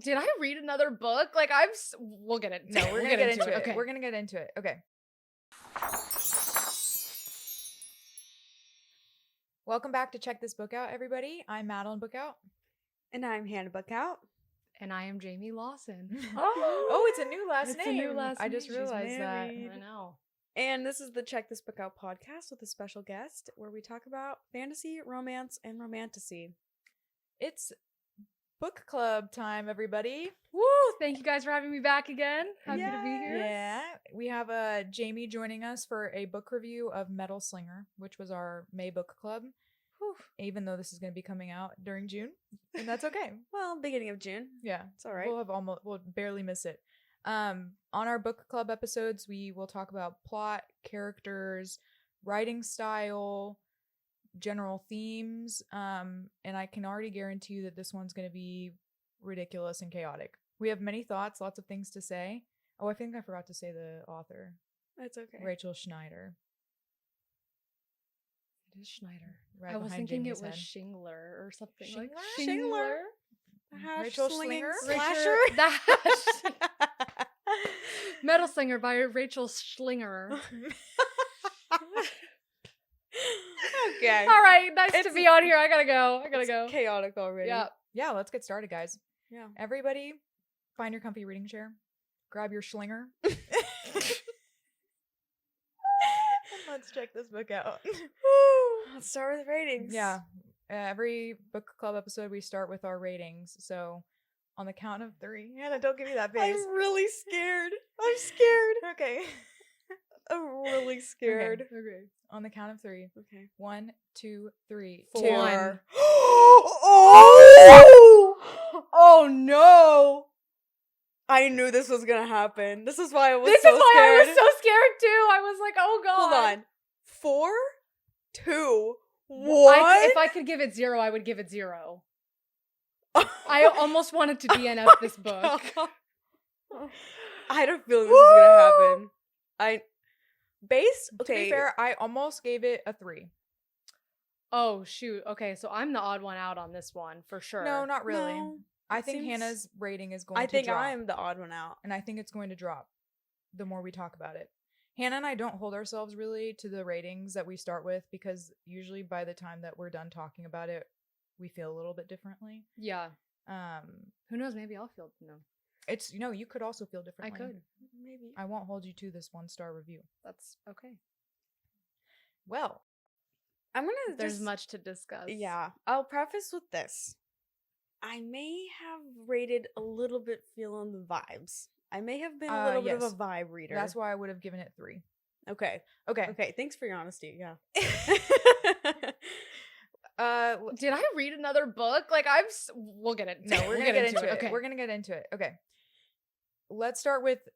Did I read another book? Like, we'll get it. No, we're gonna get into it. Okay. We're gonna get into it. Okay. Welcome back to Check This Book Out, everybody. I'm Madeline Bookout. And I'm Hannah Bookout. And I am Jamie Lawson. Oh, it's a new last It's name. a new last I just name. She's realized that. I know. And this is the Check This Book Out podcast with a special guest where we talk about fantasy, romance, and romantasy. It's book club time, everybody. Woo! Thank you guys for having me back again. Happy to be here. Yeah. We have Jamie joining us for a book review of Metal Slinger, which was our May book club. Whew. Even though this is going to be coming out during June, and that's okay. Well, beginning of June. Yeah, it's all right. We'll barely miss it. On our book club episodes, we will talk about plot, characters, writing style, general themes, and I can already guarantee you that this one's going to be ridiculous and chaotic. We have many thoughts, lots of things to say. Oh, I think I forgot to say the author. That's okay. Rachel Schneider. It is Schneider. Right I was behind thinking Jamie's it was head. Shingler or something. Shingler? Like Shingler? Rachel Slinger? Slasher? Metal Slinger by Rachel Schneider. Okay. All right, nice to be on here. I gotta go. It's chaotic already. Yeah, let's get started, guys. Yeah. Everybody, find your comfy reading chair. Grab your schlinger. Let's check this book out. Let's start with ratings. Yeah. Every book club episode, we start with our ratings. So, on the count of 3. Hannah, don't give me that face. I'm really scared. I'm scared. Okay. I'm really scared. Okay. On the count of 3. Okay. 1, 2, 3. 4. 2. Oh no! I knew this was gonna happen. This is why I was This so is why scared. I was so scared too. I was like, oh god. Hold on. 4, 2, 1. If I could give it 0, I would give it 0. I almost wanted to DNF this book. I had a feeling this was gonna happen. To be fair, I almost gave it a 3. Oh shoot. Okay, so I'm the odd one out on this one for sure. No, not really. No, I think Hannah's rating is going I to think drop. I'm the odd one out. And I think it's going to drop the more we talk about it. Hannah and I don't hold ourselves really to the ratings that we start with because usually by the time that we're done talking about it, we feel a little bit differently. Yeah. Who knows? Maybe I'll feel It's you could also feel differently. I could. Maybe. I won't hold you to this 1-star review. That's okay. Well, I'm gonna. There's much to discuss. Yeah. I'll preface with this. I may have rated a little bit feeling the vibes. I may have been a little bit of a vibe reader. that's why I would have given it 3. Okay. Okay. Thanks for your honesty. Yeah. Did I read another book? Like we'll get it. No, we're gonna get into it. Okay. We're gonna get into it. Okay. Let's start with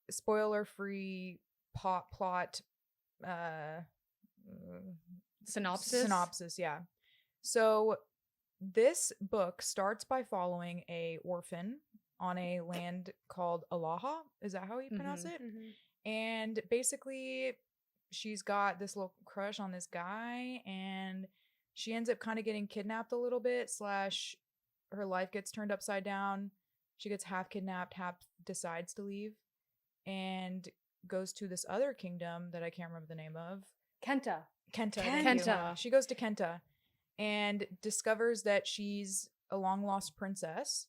spoiler-free plot. Synopsis. Yeah. So this book starts by following a orphan on a land called Alaha. Is that how you pronounce it? Mm-hmm. And basically, she's got this little crush on this guy, and she ends up kind of getting kidnapped a little bit. / her life gets turned upside down. She gets half kidnapped, half decides to leave, and goes to this other kingdom that I can't remember the name of. Kenta. Kenta. She goes to Kenta and discovers that she's a long-lost princess,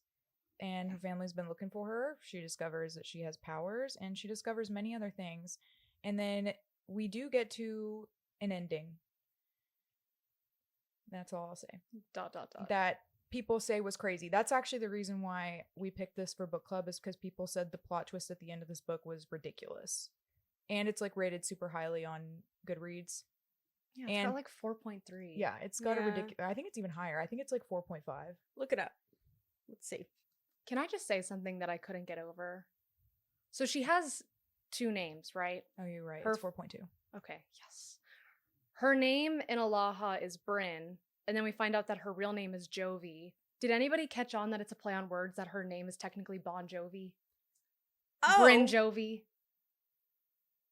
and her family's been looking for her. She discovers that she has powers, and she discovers many other things. And then we do get to an ending. That's all I'll say. ... That people say was crazy. That's actually the reason why we picked this for book club, is because people said the plot twist at the end of this book was ridiculous. And it's like rated super highly on Goodreads. Yeah, it's got like 4.3. Yeah, it's got a ridiculous... I think it's even higher. I think it's like 4.5. Look it up. Let's see. Can I just say something that I couldn't get over? So she has 2 names, right? Oh, you're right. Her... It's 4.2. Okay, yes. Her name in Alaha is Brynn, and then we find out that her real name is Jovi. Did anybody catch on that it's a play on words, that her name is technically Bon Jovi? Oh. Brynn Jovi.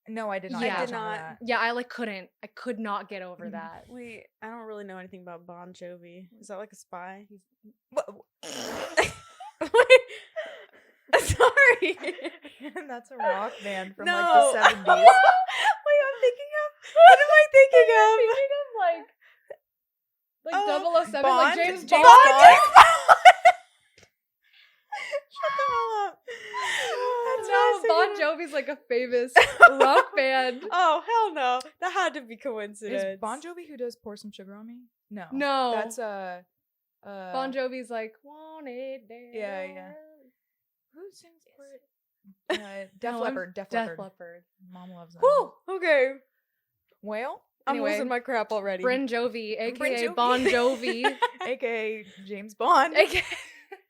No, I did not. Yeah. catch on that. Yeah, I could not get over that. Wait, I don't really know anything about Bon Jovi. Is that like a spy? What? Wait, Jovi. That's a rock band from No. like the 70s. Wait, I'm thinking of. What am I thinking of? Thinking of like 007, Bond? like James James Bond. Bond? Shut the hell up. That's No, what I was Bon thinking of. Jovi's like a famous rock band. Oh, hell no. That had to be coincidence. Is Bon Jovi who does Pour Some Sugar on Me? No. No. That's Bon Jovi's like, wanted there. Yeah. Who sings Pour Def No, Leppard. Def Def Leppard. Leppard. Mom loves them. Whew, okay. Well, I'm Anyway, losing my crap already. Brynn Jovi, aka Jovi. Bon Jovi, aka James Bond.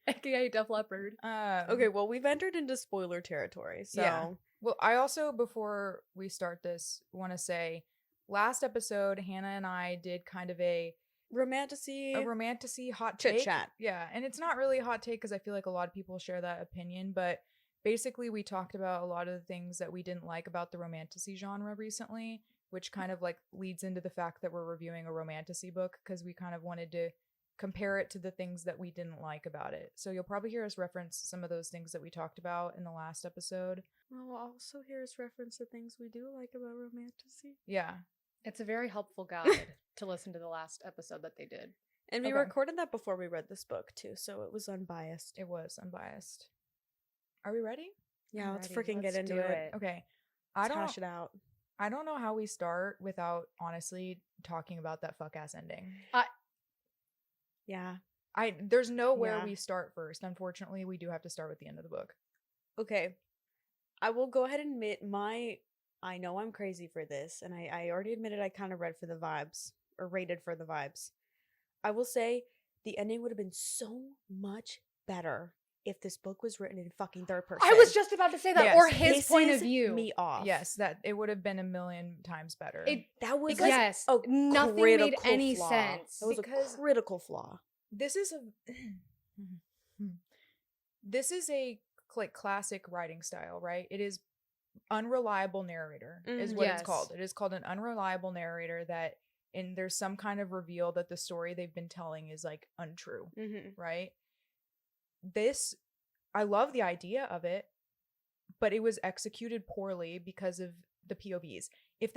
aka Def Leppard. Okay, well, we've entered into spoiler territory, so. Yeah. Well, I also, before we start this, want to say, last episode, Hannah and I did kind of a Romantasy hot take. chit-chat. Yeah, and it's not really a hot take because I feel like a lot of people share that opinion, but basically we talked about a lot of the things that we didn't like about the romantasy genre recently, which kind of like leads into the fact that we're reviewing a romantasy book because we kind of wanted to compare it to the things that we didn't like about it. So you'll probably hear us reference some of those things that we talked about in the last episode. Well, we'll also hear us reference the things we do like about romantasy. Yeah. It's a very helpful guide to listen to the last episode that they did. And we Okay. recorded that before we read this book, too, so it was unbiased. It was unbiased. Are we ready? Yeah, let's Alrighty, freaking get let's into do it. Okay. Let's hash it out. I don't know how we start without honestly talking about that fuck ass ending. Yeah. There's nowhere Yeah. we start first. Unfortunately, we do have to start with the end of the book. Okay. I will go ahead and admit I know I'm crazy for this, and I already admitted I kind of read for the vibes, or rated for the vibes. I will say the ending would have been so much better if this book was written in fucking third person. I was just about to say that, Yes. or his point of Pisses view. me off. Yes, that it would have been a million times better. That was Yes, a nothing made critical any flaw. sense. That was Because- a critical flaw. This is a like classic writing style, right? It is unreliable narrator is what it's Yes. called. It is called an unreliable narrator and there's some kind of reveal that the story they've been telling is like untrue, Mm-hmm. right? I love the idea of it, but it was executed poorly because of the POVs. If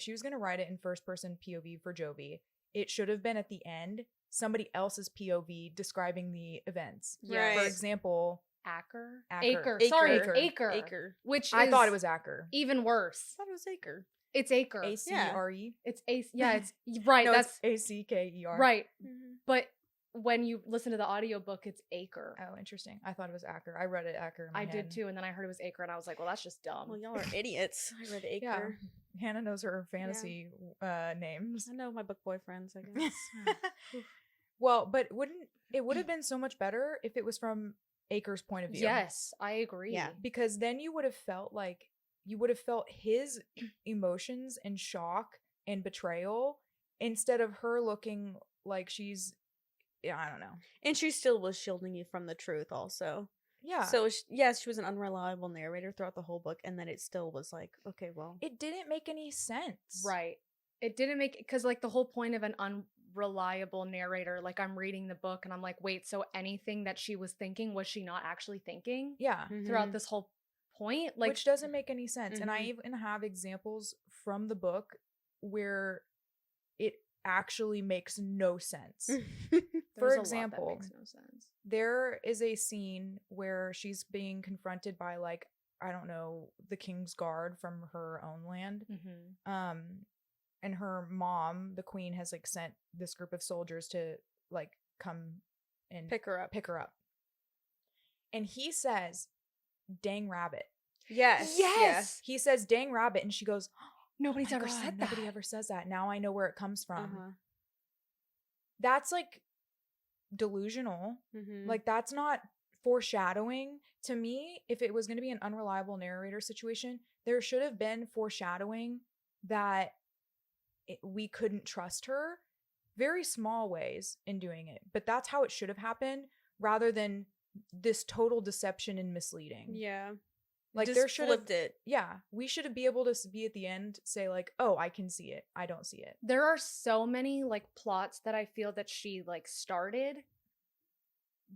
she was gonna write it in first person POV for Jovi, it should have been at the end somebody else's POV describing the events. Right. For example, Acker? Acker. Sorry, Acker. Acker. Acker. Which I thought is it was Acker. even worse. I thought it was Acker. It's Acker. ACRE. It's Ace. Yeah, it's right. No, that's it's ACKER. right. Mm-hmm. But when you listen to the audiobook, it's Acker. Oh, interesting. I thought it was Acker. I read it Acker in my I head. did too, and then I heard it was Acker, and I was like, well, that's just dumb. Well, y'all are idiots. I read Acker. Yeah. Hannah knows her fantasy names. I know my book boyfriends, I guess. Well, but it would have been so much better if it was from Acker's point of view. Yes, I agree. Yeah. Because then you would have felt his emotions and shock and betrayal instead of her looking like she's, I don't know. And she still was shielding you from the truth also. Yeah. So, yes, she was an unreliable narrator throughout the whole book, and then it still was like, okay, well. It didn't make any sense. Right. It didn't make, because like the whole point of an unreliable narrator, like I'm reading the book and I'm like, wait, so anything that she was thinking, was she not actually thinking Yeah. throughout this whole point? Like, Which doesn't make any sense. And I Mhm. even have examples from the book where it actually makes no sense. For there's a lot that example, makes no sense. there is a scene where she's being confronted by like, I don't know, the King's Guard from her own land. Mm-hmm. And her mom, the queen, has like sent this group of soldiers to like come and Pick her up. And he says, "Dang rabbit." Yes. Yes! He says, "Dang rabbit," and she goes, Nobody's "Oh my ever God, said that. Nobody ever says that. Now I know where it comes from." Uh-huh. That's like delusional. Mm-hmm. Like that's not foreshadowing. To me, if it was going to be an unreliable narrator situation, there should have been foreshadowing that we couldn't trust her. Very small ways in doing it, but that's how it should have happened rather than this total deception and misleading. Yeah. Like Just there should have flipped it. Yeah, we should be able to be at the end say like, "Oh, I can see it. I don't see it." There are so many like plots that I feel that she like started,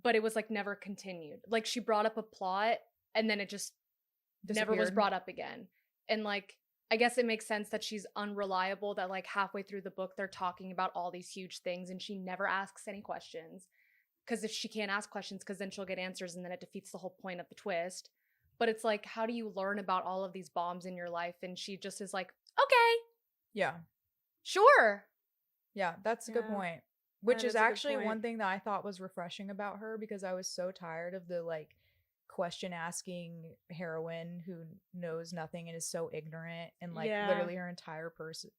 but it was like never continued. Like she brought up a plot and then it just never was Disappeared. brought up again. And like, I guess it makes sense that she's unreliable, that like halfway through the book they're talking about all these huge things and she never asks any questions. Because if she can't ask questions, because then she'll get answers and then it defeats the whole point of the twist. But it's like, how do you learn about all of these bombs in your life? And she just is like, okay, Yeah. sure. Yeah, that's a good Yeah. point. Which That is is a good actually one point. thing that I thought was refreshing about her, because I was so tired of the like question asking heroine who knows nothing and is so ignorant, and like Yeah. literally her entire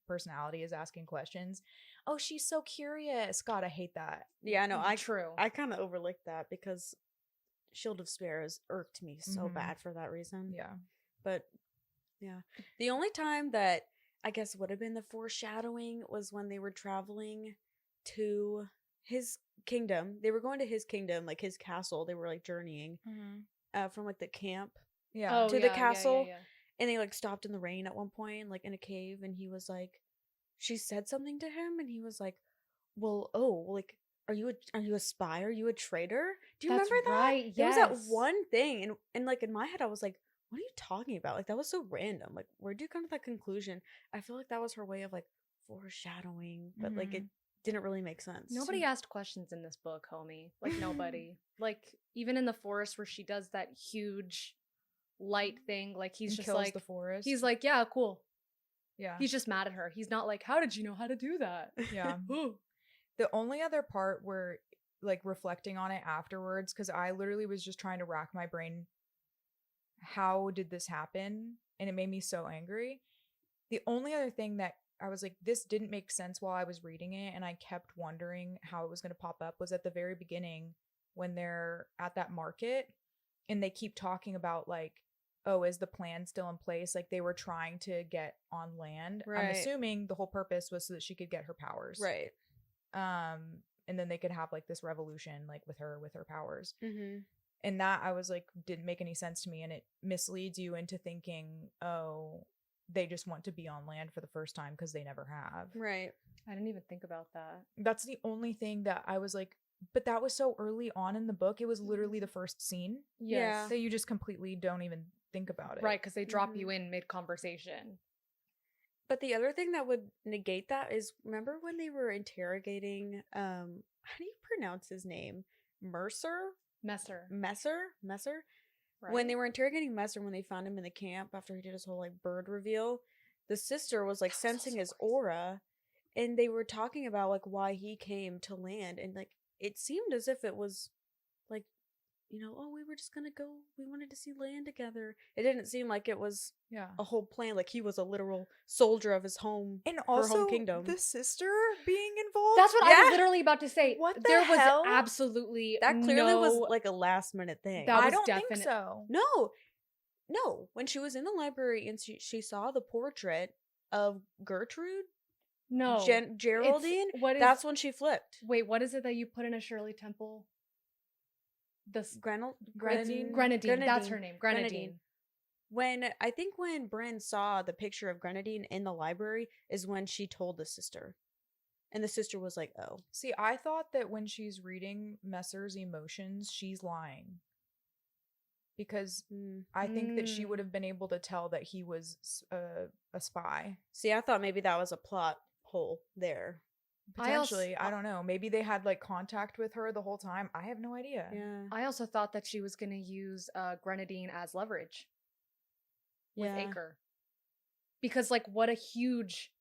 personality is asking questions. Oh, she's so curious. God, I hate that. Yeah, no, True. I kind of overlooked that because Shield of Sparrows irked me so Mhm. bad for that reason. Yeah. But yeah, the only time that I guess would have been the foreshadowing was when they were traveling to his kingdom. They were going to his kingdom, like his castle. They were like journeying from like the camp, Yeah. to the castle. And they like stopped in the rain at one point, like in a cave, and he was like, she said something to him, and he was like, "Well, oh, like, are you a spy? Are you a traitor?" Do you That's remember that? right, There was that yes. one thing, and like in my head, I was like, "What are you talking about? Like that was so random. Like, where'd you come to that conclusion?" I feel like that was her way of like foreshadowing, but like it didn't really make sense. Nobody asked questions in this book, homie. Like, nobody. Like, even in the forest where she does that huge light thing, like, he's And just kills like, the forest. he's like, yeah, cool. Yeah. He's just mad at her. He's not like, how did you know how to do that? Yeah. The only other part where, like, reflecting on it afterwards, because I literally was just trying to rack my brain, how did this happen? And it made me so angry. The only other thing that I was like, this didn't make sense while I was reading it, and I kept wondering how it was going to pop up, was at the very beginning when they're at that market and they keep talking about, like, oh, is the plan still in place? Like, they were trying to get on land. I'm Right. assuming the whole purpose was so that she could get her powers. Right. And then they could have like this revolution, like with her powers. Mm-hmm. And that, I was like, didn't make any sense to me, and it misleads you into thinking, oh, they just want to be on land for the first time because they never have. Right. I didn't even think about that. That's the only thing that I was like, but that was so early on in the book. It was literally the first scene. Yeah. So you just completely don't even think about it. Right, because they drop Mhm. you in mid-conversation. But the other thing that would negate that is, remember when they were interrogating, how do you pronounce his name? Messer? Right. When they were interrogating Messer, when they found him in the camp after he did his whole like bird reveal, the sister was like That was sensing also his crazy. aura, and they were talking about like why he came to land, and like it seemed as if it was like, you know, oh, we were just gonna go, we wanted to see land together. It didn't seem like it was Yeah. a whole plan, like he was a literal soldier of his home, And her also home kingdom. the sister being involved. That's what I Yeah. was literally about to say. What the there was hell? absolutely That clearly was no- like a last minute thing. That I was don't definite- think so. No. When she was in the library and she saw the portrait of Gertrude, no. Geraldine, what is, that's when she flipped. wait, what is it that you put in a Shirley Temple? Grenadine. Grenadine. That's her name. Grenadine. When Brynn saw the picture of Grenadine in the library is when she told the sister. And the sister was like, oh. See, I thought that when she's reading Messer's emotions, she's lying. Because I think that she would have been able to tell that he was a spy. See, I thought maybe that was a plot hole there. Potentially. I don't know. Maybe they had like contact with her the whole time. I have no idea. Yeah. I also thought that she was going to use Grenadine as leverage with Acker. Because like what a huge,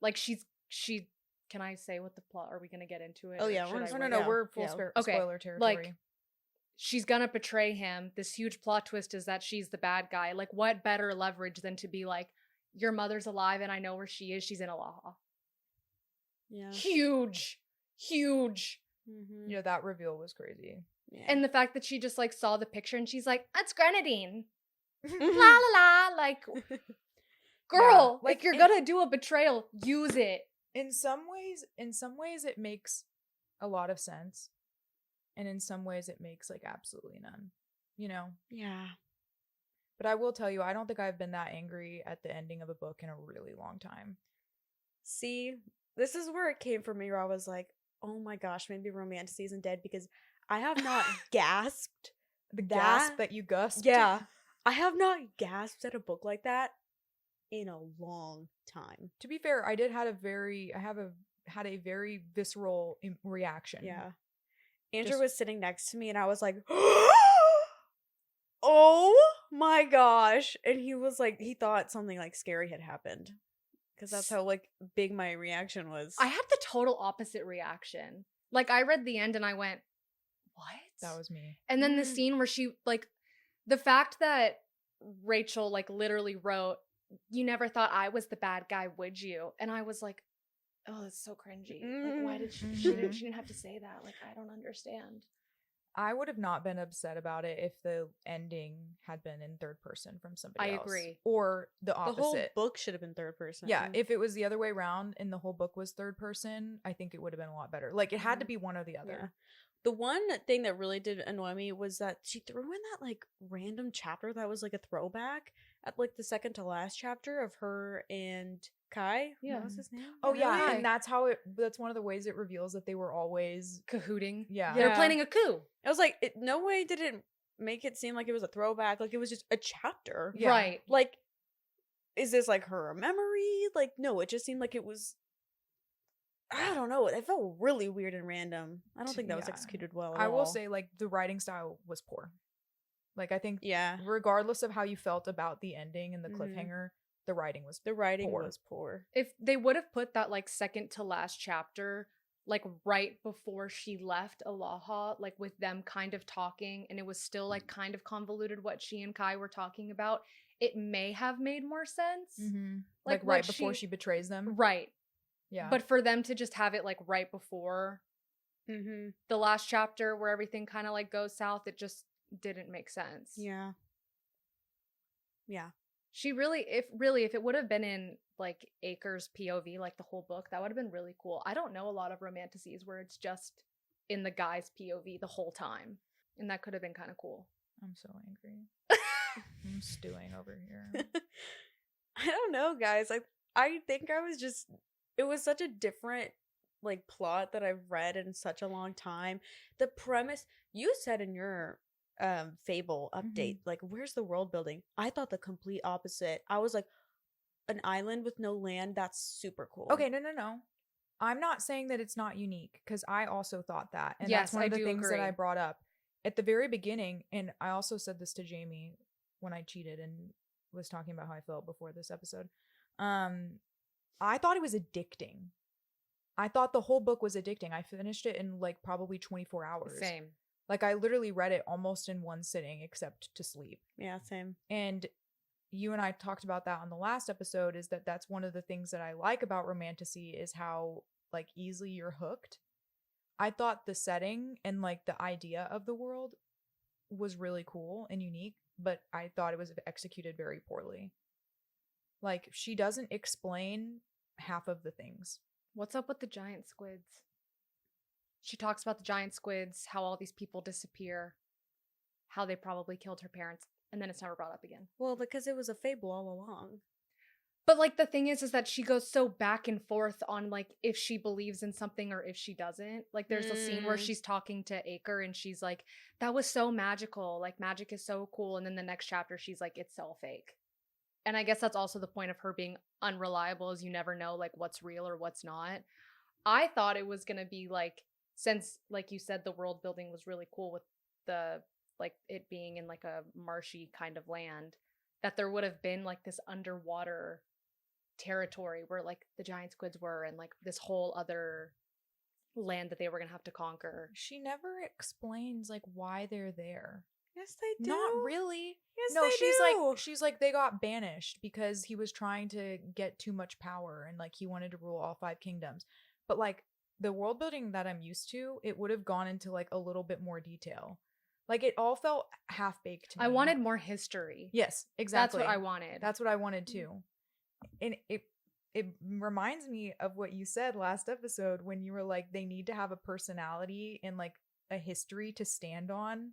like she can I say what the plot, are we going to get into it? Oh or yeah, should we're I just wait? No, we're full Okay, spoiler territory. like she's gonna betray him. This huge plot twist is that she's the bad guy. Like, what better leverage than to be like, your mother's alive and I know where she is. She's in Alaha. Yeah. Huge. Mm-hmm. you know, that reveal was crazy. Yeah. And the fact that she just like saw the picture and she's like, that's Grenadine. Mm-hmm. La la la. Like, girl, like, if you're gonna do a betrayal, use it. In some ways it makes a lot of sense. And in some ways it makes like absolutely none. You know? Yeah. But I will tell you, I don't think I've been that angry at the ending of a book in a really long time. See, this is where it came from me, where I was like, oh my gosh, maybe romance isn't dead, because I have not gasped The that. gasp that you gasped. Yeah. I have not gasped at a book like that in a long time. To be fair, I had a very visceral reaction. Yeah. Andrew Just- was sitting next to me and I was like, oh my gosh. And he was like, he thought something like scary had happened. Because that's how like big my reaction was. I had the total opposite reaction. Like, I read the end and I went, what? That was me. And then the scene where she, like, the fact that Rachel, like, literally wrote, "You never thought I was the bad guy, would you?" And I was like, oh, that's so cringy. Like, why did she didn't have to say that? Like, I don't understand. I would have not been upset about it if the ending had been in third person from somebody else. I agree. Or the the opposite. whole book should have been third person. Yeah, if it was the other way around and the whole book was third person, I think it would have been a lot better. Like, it had to be one or the other. Yeah. The one thing that really did annoy me was that she threw in that like random chapter that was like a throwback at like the second to last chapter of her and Kai. Yeah. What was his name? Oh, yeah, Really? and that's one of the ways it reveals that they were always... Cahooting. Yeah. They're Yeah. planning a coup. I was like, no way did it make it seem like it was a throwback. Like it was just a chapter. Yeah. Right. Like, is this like her memory? Like, no, it just seemed like it was. I don't know. It felt really weird and random. I don't think that was Yeah. executed well. At I will all. say, like, the writing style was poor. Like, I think yeah, regardless of how you felt about the ending and the Mhm. cliffhanger, the writing was the writing poor. was poor. If they would have put that, like, second to last chapter, like, right before she left Alaha, like, with them kind of talking, and it was still, like, kind of convoluted what she and Kai were talking about, it may have made more sense. Mm-hmm. Like, Like, right what before she betrays them. Right. Yeah. But for them to just have it, like, right before Mm-hmm. the last chapter where everything kind of, like, goes south, it just didn't make sense. Yeah. Yeah. She really, if it would have been in, like, Acker's POV, like, the whole book, that would have been really cool. I don't know a lot of romanticies where it's just in the guy's POV the whole time. And that could have been kind of cool. I'm so angry. I'm stewing over here. I don't know, guys. I think I was just. It was such a different like plot that I've read in such a long time. The premise you said in your Fable update, like, where's the world building? I thought the complete opposite. I was like, an island with no land. That's super cool. Okay, no. I'm not saying that it's not unique, because I also thought that. And Yes, that's one I of the do things that I agree. brought up at the very beginning. And I also said this to Jamie when I cheated and was talking about how I felt before this episode. I thought it was addicting. I thought the whole book was addicting. I finished it in like probably 24 hours. Same. Like, I literally read it almost in one sitting, except to sleep. Yeah, same. And you and I talked about that on the last episode, is that that's one of the things that I like about romantasy, is how like easily you're hooked. I thought the setting and like the idea of the world was really cool and unique, but I thought it was executed very poorly. Like, she doesn't explain half of the things. What's up with the giant squids? She talks about the giant squids, how all these people disappear, how they probably killed her parents, and then it's never brought up again. Well, because it was a fable all along. But, like, the thing is that she goes so back and forth on, like, if she believes in something or if she doesn't. Like, there's a scene where she's talking to Acker and she's like, that was so magical. Like, magic is so cool. And then the next chapter, she's like, it's all fake. And I guess that's also the point of her being unreliable, is you never know, like, what's real or what's not. I thought it was going to be, like, since, like you said, the world building was really cool with the, like, it being in, like, a marshy kind of land, that there would have been, like, this underwater territory where, like, the giant squids were, and, like, this whole other land that they were going to have to conquer. She never explains like why they're there. Yes, they do. Not really. Yes, No, they do. she's like they got banished because he was trying to get too much power, and like he wanted to rule all 5 kingdoms. But like the world building that I'm used to, it would have gone into like a little bit more detail. Like, it all felt half baked to me. I wanted more history. Yes, exactly. That's what I wanted. That's what I wanted too. And it reminds me of what you said last episode when you were like, they need to have a personality and like a history to stand on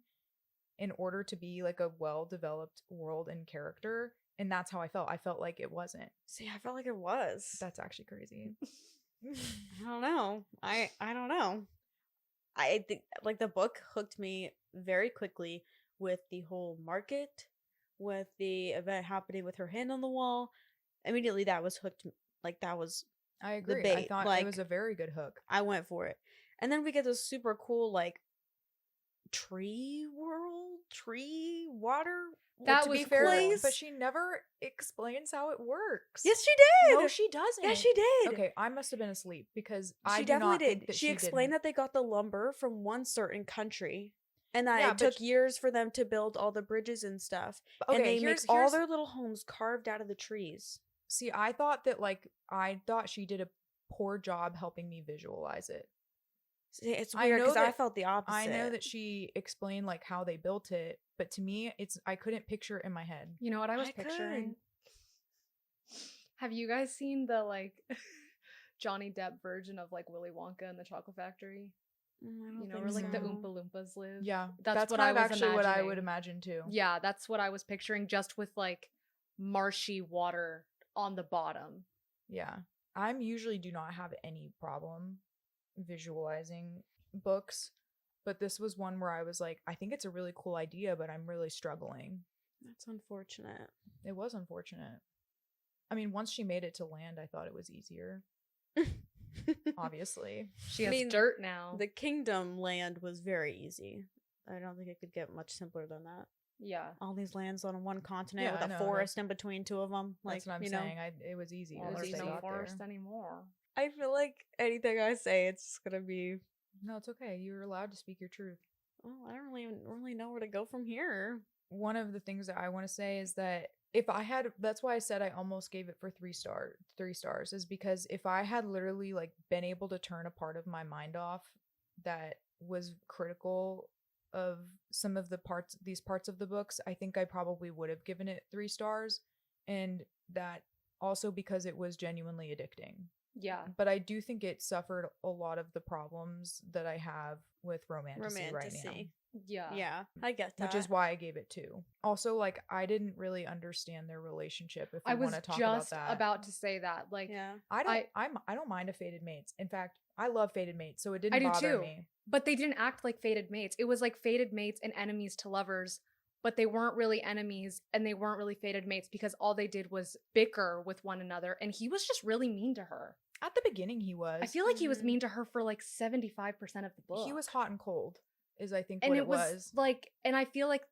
in order to be like a well-developed world and character. And that's how I felt. I felt like it wasn't. See, I felt like it was. That's actually crazy. I don't know. I don't know. I think like the book hooked me very quickly with the whole market, with the event happening with her hand on the wall. Immediately that was hooked. Like, that was, I agree. I bait, thought like- it was a very good hook. I went for it. And then we get this super cool, like, tree world, tree water. That to was be fair, place. but she never explains how it works. Yes, she did. No, she doesn't. Yeah, she did. Okay, I must have been asleep because I She do not definitely think did. that She explained didn't. that they got the lumber from one certain country, and that Yeah, it but took years for them to build all the bridges and stuff. Okay, and they make all here's- their little homes carved out of the trees. See, I thought she did a poor job helping me visualize it. See, it's I weird know because I that- felt the opposite. I know that she explained like how they built it, but to me, I couldn't picture it in my head. You know what I was I could. picturing? Have you guys seen the like Johnny Depp version of like Willy Wonka and the Chocolate Factory? I don't You know, think where like the so. Oompa Loompas live. Yeah, that's what kind I of was actually what I imagining. would imagine too. Yeah, that's what I was picturing, just with like marshy water on the bottom. Yeah. I'm usually do not have any problem visualizing books, but this was one where I was like, I think it's a really cool idea, but I'm really struggling. That's unfortunate. It was unfortunate. I mean, once she made it to land, I thought it was easier, obviously. She I has mean, dirt now. The kingdom land was very easy. I don't think it could get much simpler than that. Yeah. All these lands on one continent Yeah, with I a know, forest in between two of them. Like, That's what I'm you know, saying. It was easy. Well, once there's they no got there. forest anymore. I feel like anything I say, it's just gonna be. No, it's okay. You're allowed to speak your truth. Oh, I don't really know where to go from here. One of the things that I want to say is that if I had, that's why I said I almost gave it for 3 stars, is because if I had literally like been able to turn a part of my mind off that was critical of some of these parts of the books, I think I probably would have given it 3 stars, and that also because it was genuinely addicting. Yeah. But I do think it suffered a lot of the problems that I have with romantasy right now. Yeah. Yeah, I get that. Which is why I gave it 2. Also, like, I didn't really understand their relationship. If we I was want to talk just about that, about to say that. Like, yeah. I don't mind a fated mates. In fact, I love fated mates, so it didn't I do bother too. me. but they didn't act like fated mates. It was like fated mates and enemies to lovers, but they weren't really enemies and they weren't really fated mates because all they did was bicker with one another. And he was just really mean to her. At the beginning, he was. I feel like he was Mhm. mean to her for like 75% of the book. He was hot and cold, is I think and what it was like, and I feel like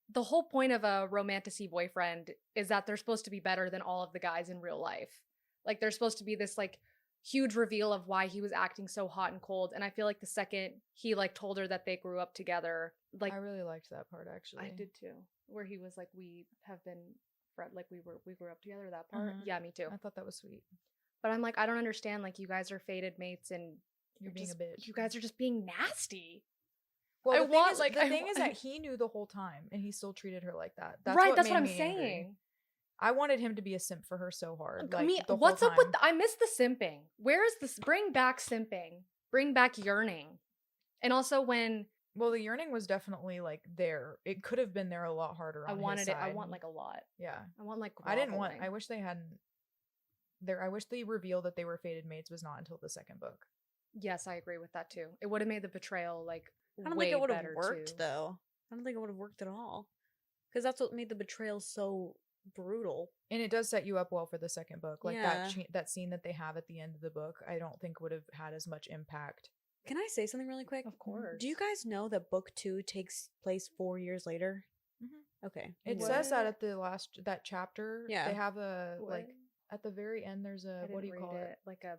the whole point of a romantasy boyfriend is that they're supposed to be better than all of the guys in real life. Like, there's supposed to be this like huge reveal of why he was acting so hot and cold. And I feel like the second he like told her that they grew up together, like I really liked that part actually. I did too, where he was like, we have been like we grew up together. That part, yeah, me too. I thought that was sweet. But I'm like, I don't understand. Like, you guys are fated mates, and You're being just, a bitch. You guys are just being nasty. Well, I the thing want, is, like, the I thing wa- is that he knew the whole time, and he still treated her like that. That's right, what that's made what I'm me angry. saying. I wanted him to be a simp for her so hard. Like, Me, the what's whole up with time. the, I miss the simping. Where is this? Bring back simping. Bring back yearning. And also when Well, the yearning was definitely like there. It could have been there a lot harder. I On wanted his it, I side. want like a lot. Yeah, I want like I didn't want. groveling. I wish they hadn't. There, I wish the reveal that they were fated mates was not until the second book. Yes, I agree with that too. It would have made the betrayal like I don't way think it would have better worked too. though. I don't think it would have worked at all. Because that's what made the betrayal so brutal. And it does set you up well for the second book. Like Yeah. that scene that they have at the end of the book, I don't think would have had as much impact. Can I say something really quick? Of course. Do you guys know that book 2 takes place 4 years later? Mhm. Okay. It What? says that at the last that chapter. Yeah. They have a What? like at the very end. There's I a didn't what do you read call it? Like a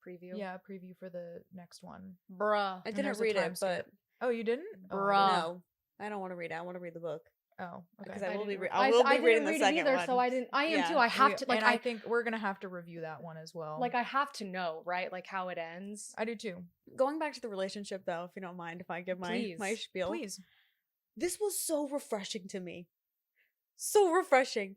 preview. Yeah, a preview for the next one. Bruh. I And didn't there's a read time it, but skip. Oh, you didn't? Oh, I Bruh. didn't. no. I don't want to read it. I want to read the book. Oh, okay. Because I will be didn't re- re- I will be didn't reading the read it second either, one. so I didn't. I am Yeah. too. I have to like and I think we're gonna have to review that one as well. like I have to know, right? Like how it ends. I do too. Going back to the relationship though, if you don't mind if I give my Please. spiel. Please. This was so refreshing to me. So refreshing.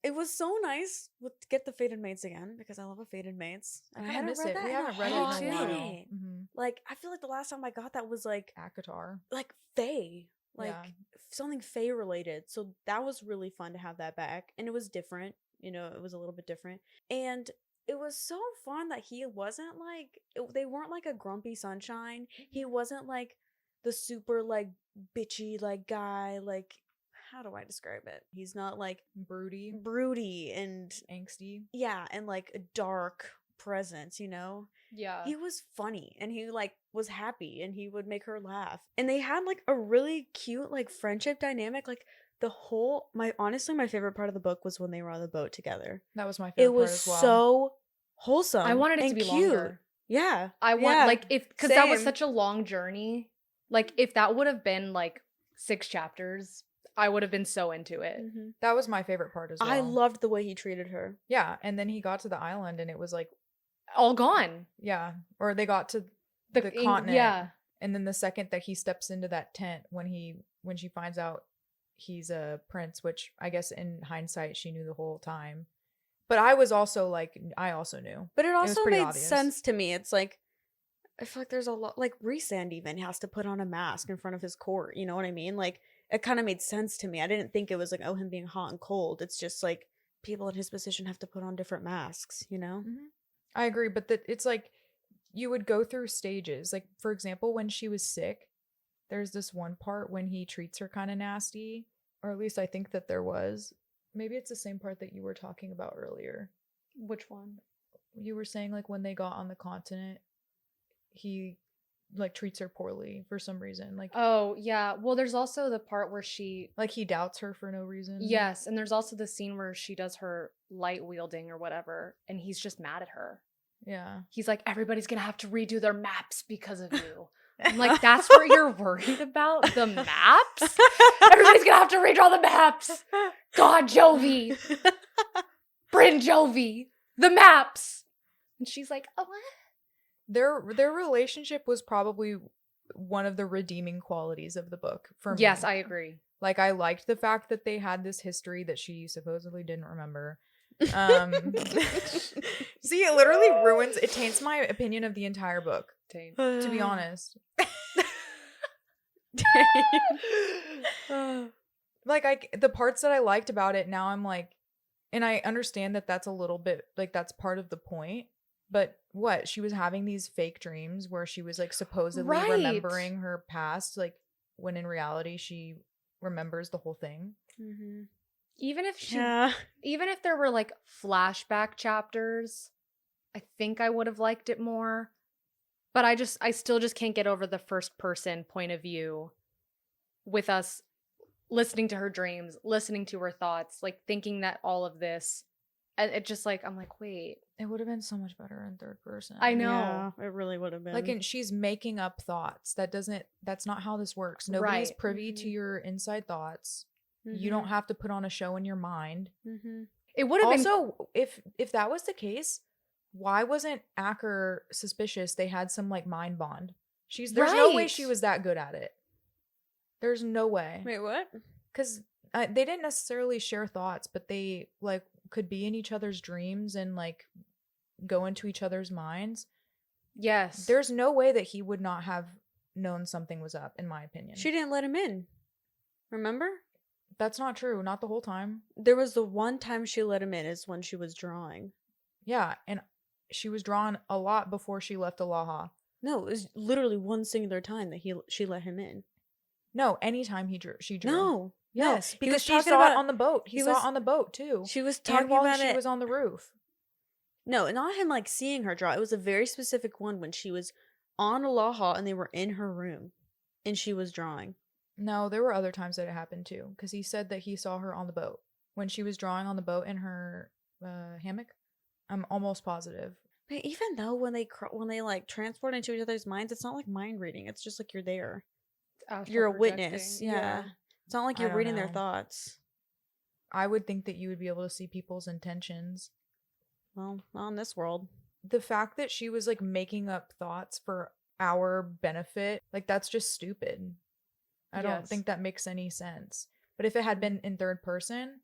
It was so nice to get the fated mates again because I love a fated mates. I And kind of miss it. that We in haven't read it hot in a while. minute. Mm-hmm. Like I feel like the last time I got that was like Akatar. Fae. Like Yeah. something Fae related. So that was really fun to have that back. And it was different. You know, it was a little bit different. And it was so fun that he wasn't like they weren't like a grumpy sunshine. He wasn't like the super like bitchy like guy like how do I describe it? He's not like broody and angsty. yeah, and like a dark presence, you know? Yeah. He was funny and he like was happy and he would make her laugh. And they had like a really cute like friendship dynamic. Like the whole honestly my favorite part of the book was when they were on the boat together. That was my favorite It was part as well. so wholesome. I wanted it to and be cute. longer. Yeah. I want yeah, like if because that was same. such a long journey. Like if that would have been like 6 chapters, I would have been so into it. Mm-hmm. That was my favorite part as well. I loved the way he treated her. Yeah, and then he got to the island and it was like All gone. yeah, or they got to the continent. Yeah. And then the second that he steps into that tent when she finds out he's a prince, which I guess in hindsight she knew the whole time. But I was also like I also knew. But it also pretty made obvious. sense to me. It's like I feel like there's a lot like Rhysand even has to put on a mask in front of his court, you know what I mean? Like it kind of made sense to me. I didn't think it was like, oh, him being hot and cold. It's just like people in his position have to put on different masks, you know? Mm-hmm. I agree, but it's like you would go through stages. Like, for example, when she was sick, there's this one part when he treats her kind of nasty, or at least I think that there was. Maybe it's the same part that you were talking about earlier. Which one? You were saying, like, when they got on the continent, he, like, treats her poorly for some reason. Like, Oh, yeah. Well, there's also the part where she... like, he doubts her for no reason. Yes, and there's also the scene where she does her light wielding or whatever, and he's just mad at her. Yeah. He's like, everybody's gonna have to redo their maps because of you. I'm like, that's what you're worried about? The maps? Everybody's gonna have to redraw the maps. God, Jovi. Brynn Jovi. The maps. And she's like, oh, what? Their relationship was probably one of the redeeming qualities of the book for me. Yes, I agree. Like, I liked the fact that they had this history that she supposedly didn't remember. See, it literally it taints my opinion of the entire book, to be honest. Like, the parts that I liked about it, now I'm like, and I understand that that's a little bit, like, that's part of the point, but what? She was having these fake dreams where she was, like, supposedly remembering her past, like, when in reality she remembers the whole thing. Mm-hmm. Even if there were like flashback chapters, I think I would have liked it more. But I still just can't get over the first person point of view with us listening to her dreams, listening to her thoughts, like thinking that all of this, it just like, I'm like, wait. It would have been so much better in third person. I know. Yeah, it really would have been. Like, and she's making up thoughts. That's not how this works. Nobody's privy to your inside thoughts. Mm-hmm. You don't have to put on a show in your mind. Mm-hmm. It would have also, if that was the case, why wasn't Acker suspicious? They had some like mind bond. There's no way she was that good at it. There's no way. Wait, what? Because they didn't necessarily share thoughts, but they like could be in each other's dreams and like go into each other's minds. Yes. There's no way that he would not have known something was up, in my opinion. She didn't let him in. Remember? That's not true. Not the whole time. There was the one time she let him in is when she was drawing. Yeah, and she was drawn a lot before she left Alaha. No, it was literally one singular time that she let him in. No, anytime she drew. No. Yes, no, because she saw it on the boat. He saw it on the boat too. She was talking while about she was on the roof. No, not him like seeing her draw. It was a very specific one when she was on Alaha and they were in her room and she was drawing. No, there were other times that it happened too, because he said that he saw her on the boat when she was drawing on the boat in her hammock. I'm almost positive. But even though when they like transport into each other's minds, it's not like mind reading. It's just like you're there. You're a witness. Yeah. It's not like you're reading their thoughts. I would think that you would be able to see people's intentions. Well, not in this world. The fact that she was like making up thoughts for our benefit, like that's just stupid. I don't think that makes any sense. But if it had been in third person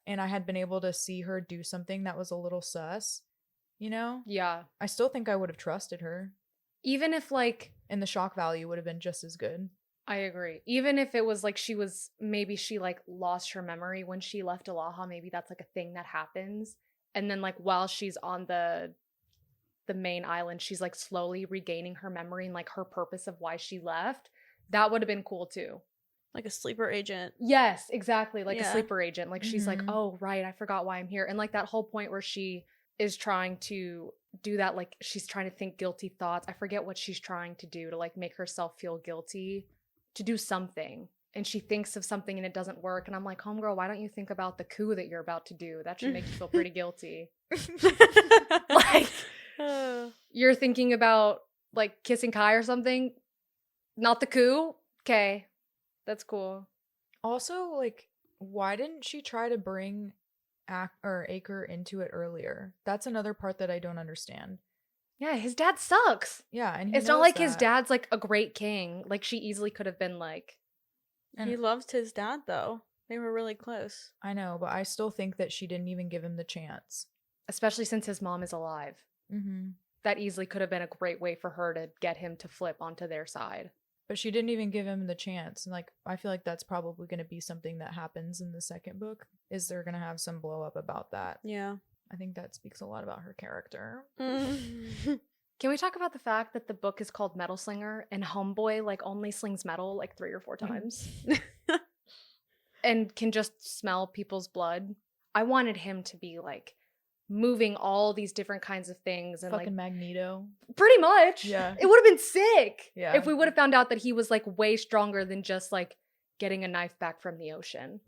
and I had been able to see her do something that was a little sus, you know? Yeah. I still think I would have trusted her. Even if like... And the shock value would have been just as good. I agree. Even if it was like she like lost her memory when she left Alaha, maybe that's like a thing that happens. And then like while she's on the main island, she's like slowly regaining her memory and like her purpose of why she left. That would have been cool too. Like a sleeper agent. Yes, exactly. Like a Yeah. sleeper agent. Like she's like, Mhm. oh, right, I forgot why I'm here. And like that whole point where she is trying to do that, like she's trying to think guilty thoughts. I forget what she's trying to do to like make herself feel guilty to do something. And she thinks of something and it doesn't work. And I'm like, homegirl, why don't you think about the coup that you're about to do? That should make you feel pretty guilty. Like, you're thinking about like kissing Kai or something, not the coup. Okay, that's cool. Also, like, why didn't she try to bring Acker into it earlier? That's another part that I don't understand. Yeah, his dad sucks. Yeah, and he It's not knows like his that. dad's like a great king. Like she easily could have been like, He loved his dad, though. They were really close. I know, but I still think that she didn't even give him the chance. especially since his mom is alive. Mm-hmm. That easily could have been a great way for her to get him to flip onto their side. But she didn't even give him the chance. And like, I feel like that's probably going to be something that happens in the second book. Is they're going to have some blow up about that. Yeah. I think that speaks a lot about her character. Can we talk about the fact that the book is called Metal Slinger and Homeboy like only slings metal like 3 or 4 times and can just smell people's blood? I wanted him to be like moving all these different kinds of things and Fucking like Magneto. pretty much. Yeah. It would have been sick. Yeah. If we would have found out that he was like way stronger than just like getting a knife back from the ocean.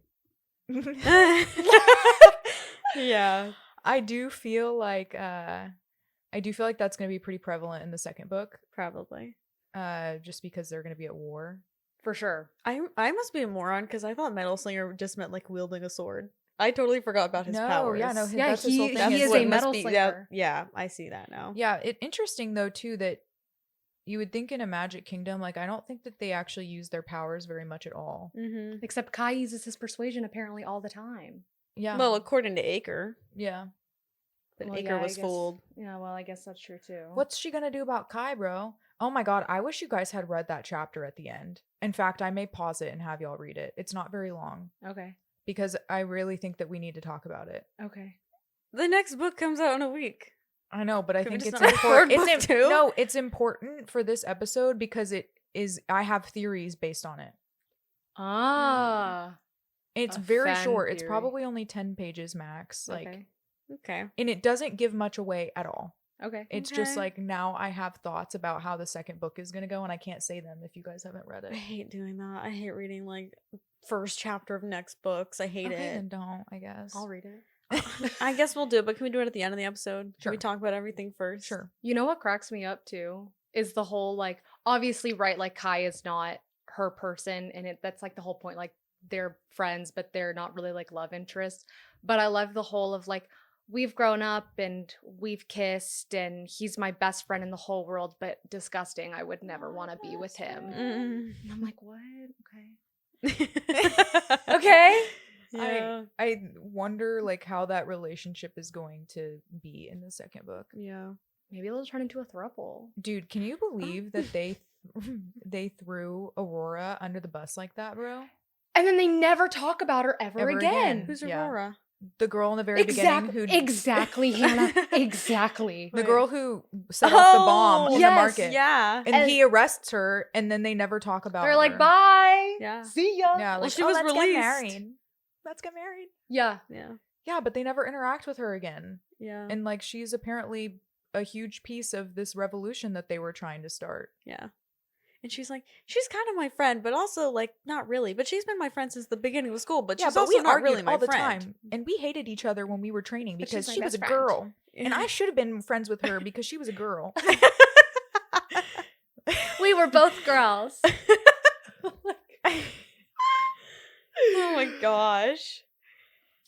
Yeah. I do feel like that's going to be pretty prevalent in the second book. Probably. Just because they're going to be at war. For sure. I must be a moron because I thought Metal Slinger just meant like wielding a sword. I totally forgot about his No, powers. yeah, no, Yeah, that's his whole thing. he is what a it must metal be. slinger. Yeah, I see that now. Yeah, interesting though too that you would think in a Magic Kingdom, like I don't think that they actually use their powers very much at all. Mm-hmm. Except Kai uses his persuasion apparently all the time. Yeah. Well, according to Acker, yeah. but Well, Acker yeah, I was guess- fooled. Yeah, well, I guess that's true too. What's she gonna do about Kai, bro? Oh my god, I wish you guys had read that chapter at the end. In fact, I may pause it and have y'all read it. It's not very long Okay. because I really think that we need to talk about it. Okay. The next book comes out in a week. I know, but I Could we think just it's not record important. book two? No, it's important for this episode because it is. I have theories based on it. Ah. It's A very fan short. It's theory. probably only 10 pages max. Like, Okay. Okay. and it doesn't give much away at all. Okay. It's just Okay. like now I have thoughts about how the second book is gonna go, and I can't say them if you guys haven't read I it. hate doing that. I hate reading like first chapter of next books. I hate Okay, it. then don't. I guess. I'll read it. I guess we'll do it, but can we do it at the end of the episode? Should we Sure. talk about everything first? Sure. You know what cracks me up too is the whole like obviously right like Kai is not her person and that's like the whole point like they're friends but they're not really like love interests. But I love the whole of like we've grown up and we've kissed and he's my best friend in the whole world but disgusting. I would never want to be with him. Mm. And I'm like, what? Okay. Okay. Yeah. I wonder like how that relationship is going to be in the second book. Yeah. Maybe it'll turn into a throuple. Dude, can you believe that they threw Aurora under the bus like that, bro? And then they never talk about her ever again. again. Who's Yeah. Aurora? The girl in the very beginning who Exactly, Hannah. Exactly. the girl who set off the bomb in yes, the market. Yeah. And he arrests her and then they never talk about They're her. like, bye. Yeah. See ya. Yeah, like she "Oh, was let's released." Get married. Let's get married. Yeah. Yeah. Yeah, but they never interact with her again. Yeah. And like she's apparently a huge piece of this revolution that they were trying to start. Yeah. And she's like, she's kind of my friend, but also like not really. But she's been my friend since the beginning of school. But Yeah, she's but also we not argued really my all the friend. time, and we hated each other when we were training But she's because my she was a best friend. girl, and I should have been friends with her because she was a girl. We were both girls. Oh my gosh.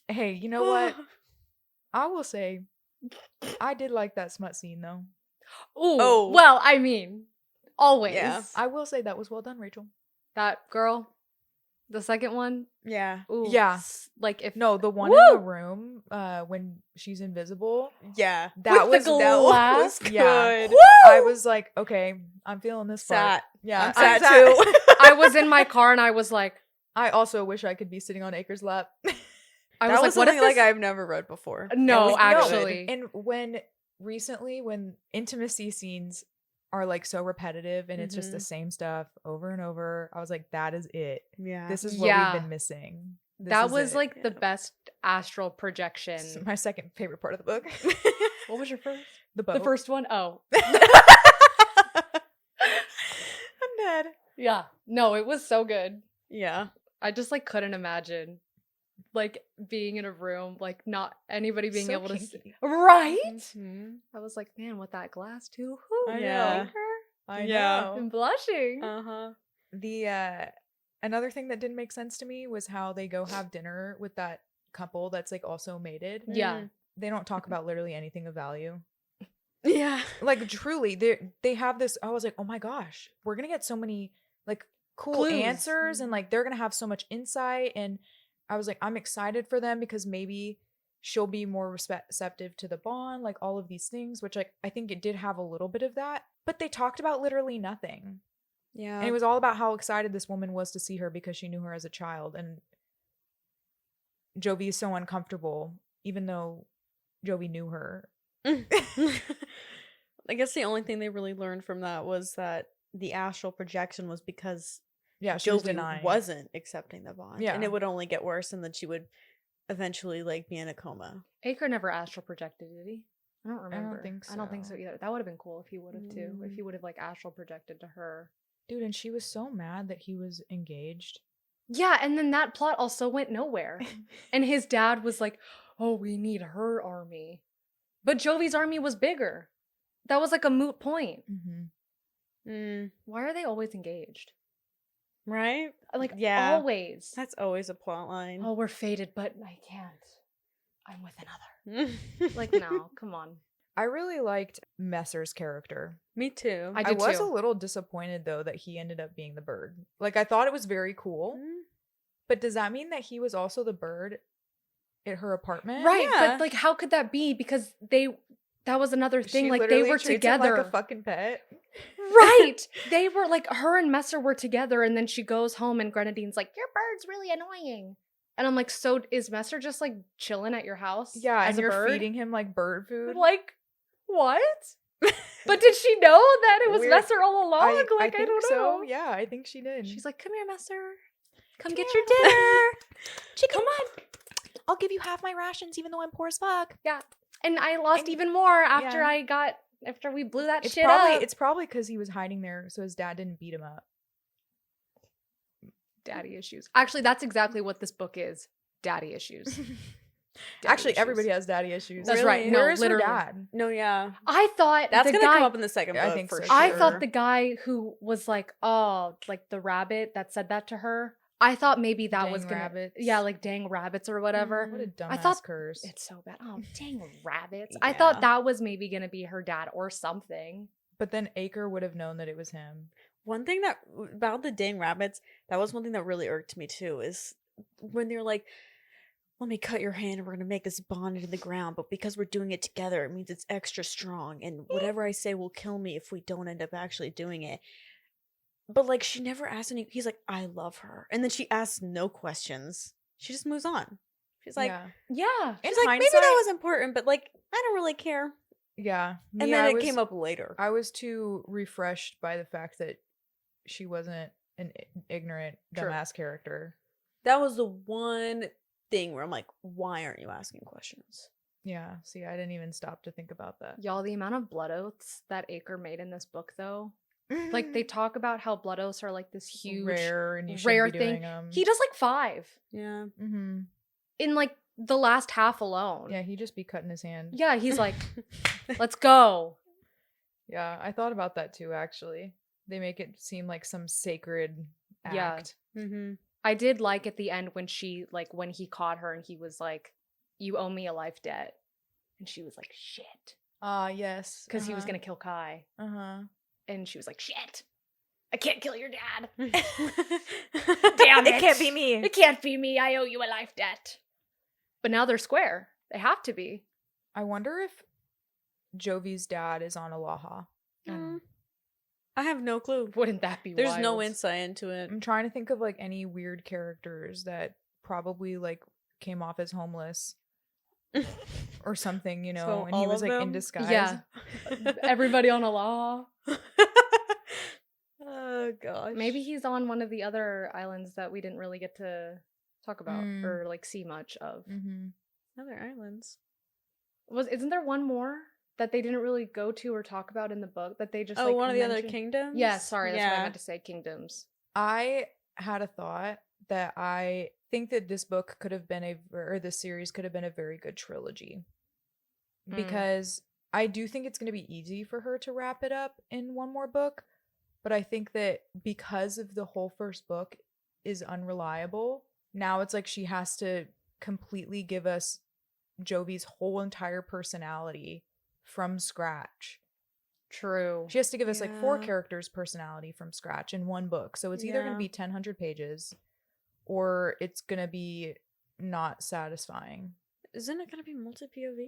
Hey, you know what? I will say, I did like that smut scene though. Ooh. Oh. Well, I mean, always. Yeah. I will say that was well done, Rachel. That girl, the second one. Yeah. Ooh. Yeah. Like if No, the one Woo! in the room, when she's invisible. Yeah. That With the was- that glass. was- yeah. good. I was like, okay, I'm feeling this part. Sat. Yeah, I'm sad sat. too. I was in my car and I was like, I also wish I could be sitting on Acre's lap. I That was like, what if something like this? I've never read before. No, It was actually. And when recently, when intimacy scenes are like so repetitive and it's just the same stuff over and over. I was like, that is it. Yeah. This is what we've been missing. That was like the best astral projection. This is my second favorite part of the book. What was your first? The boat. The first one? Oh. I'm dead. Yeah. No, it was so good. Yeah. I just like couldn't imagine like being in a room, like not anybody being So able to kinky. see. Right? Mhm. I was like, man, with that glass too. Whew, I know. I Yeah. know. I'm blushing. Uh-huh. The another thing that didn't make sense to me was how they go have dinner with that couple that's like also mated. Yeah. They don't talk about literally anything of value. Yeah. Like truly, they have this. I was like, oh my gosh, we're gonna get so many like cool Clues. answers, and like they're gonna have so much insight. And I was like, I'm excited for them because maybe she'll be more receptive to the bond, like all of these things, which like I think it did have a little bit of that. But they talked about literally nothing. Yeah. And it was all about how excited this woman was to see her because she knew her as a child. And Jovi is so uncomfortable, even though Jovi knew her. I guess the only thing they really learned from that was that the astral projection was because She was Jovi denying. wasn't accepting the bond. Yeah. And it would only get worse, and then she would eventually like be in a coma. Acker never astral projected, did he? I don't remember. think I don't think so so. either. That would have been cool if he would have too. If he would have like astral projected to her. Dude, and she was so mad that he was engaged. Yeah, and then that plot also went nowhere. And his dad was like, "Oh, we need her army." But Jovi's army was bigger. That was like a moot point. Why are they always engaged? Right? Like, Yeah. always. That's always a plot line. Oh, we're fated, but I can't. I'm with another. Like, no, come on. I really liked Messer's character. Me too. I I did was too. a little disappointed though that he ended up being the bird. Like I thought it was very cool. But does that mean that he was also the bird at her apartment? Right, Yeah. but like, how could that be? Because that was another thing. She Like, they literally were treats him together. like a fucking pet. Right. They were like, her and Messer were together, and then she goes home and Grenadine's like, your bird's really annoying. And I'm like, so is Messer just like chilling at your house? Yeah, as and a you're bird? feeding him like bird food. Like, what? But did she know that it was Weird. Messer all along? I Like, I think don't so. know. Yeah, I think she did. She's like, come here, Messer. Come Come get here, your dinner. Chicken. Come on. I'll give you half my rations even though I'm poor as fuck. Yeah. And I lost And- even more after yeah. after we blew that It's shit probably up. it's probably because he was hiding there so his dad didn't beat him up. Daddy issues. Actually, that's exactly what this book is. Daddy issues. Daddy Actually, issues. everybody has daddy issues. That's Really? right. No, Where is her literally. dad? No, yeah. I thought That's the gonna guy, come up in the second I book think for so. sure. I thought the guy who was like, oh, like the rabbit that said that to her. I thought maybe that Dang was gonna, rabbits. yeah, like dang rabbits or whatever. What a dumbass I thought curse. it's so bad. Oh, dang rabbits! I thought that was maybe gonna be her dad or something. But then Acker would have known that it was him. One thing that about the dang rabbits, that was one thing that really irked me too, is when they're like, let me cut your hand and we're gonna make this bond into the ground, but because we're doing it together, it means it's extra strong, and whatever I say will kill me if we don't end up actually doing it. But like, she never asked any. He's like, I love her, and then she asks no questions. She just moves on. She's like, Yeah, she's In like, maybe that was important, but like, I don't really care. Yeah. And Me, then I it was- came up later. I was too refreshed by the fact that she wasn't an ignorant True. dumbass character. That was the one thing where I'm like, why aren't you asking questions? Yeah. See, I didn't even stop to think about that. y'all, the amount of blood oaths that Acker made in this book, though, like they talk about how blood oaths are like this huge rare and you rare shouldn't be thing. doing them. He does like 5 Yeah. Mm-hmm. in like the last half alone. Yeah, he'd just be cutting his hand. Yeah, he's like, let's go. Yeah, I thought about that too, actually. They make it seem like some sacred Yeah. act. Mm-hmm. I did like at the end when when he caught her and he was like, you owe me a life debt. And she was like, shit. Yes. Because he was going to kill Kai. Uh-huh. And she was like, shit. I can't kill your dad. Damn Damn it. It can't be me. It can't be me. I owe you a life debt. But now they're square. They have to be. I wonder if Jovi's dad is on Alaha. I have no clue. Wouldn't that be There's no wild? insight into it. I'm trying to think of like any weird characters that probably like came off as homeless or something, you know, So and he all was of like in them? disguise. Yeah. Everybody on Alaha. Oh gosh. Maybe he's on one of the other islands that we didn't really get to talk about or like see much of. Other islands. Isn't there one more that they didn't really go to or talk about in the book that they just one of the other mentioned? kingdoms? Yeah, sorry, that's what I meant to say, kingdoms. I had a thought that I think that this book could have been or this series could have been a very good trilogy. Because I do think it's going to be easy for her to wrap it up in one more book, but I think that because of the whole first book is unreliable, now it's like she has to completely give us Jovi's whole entire personality from scratch. True. She has to give us like 4 characters' personality from scratch in one book. So it's either going to be 1,000 pages or it's going to be not satisfying. Isn't it going to be multi-POV?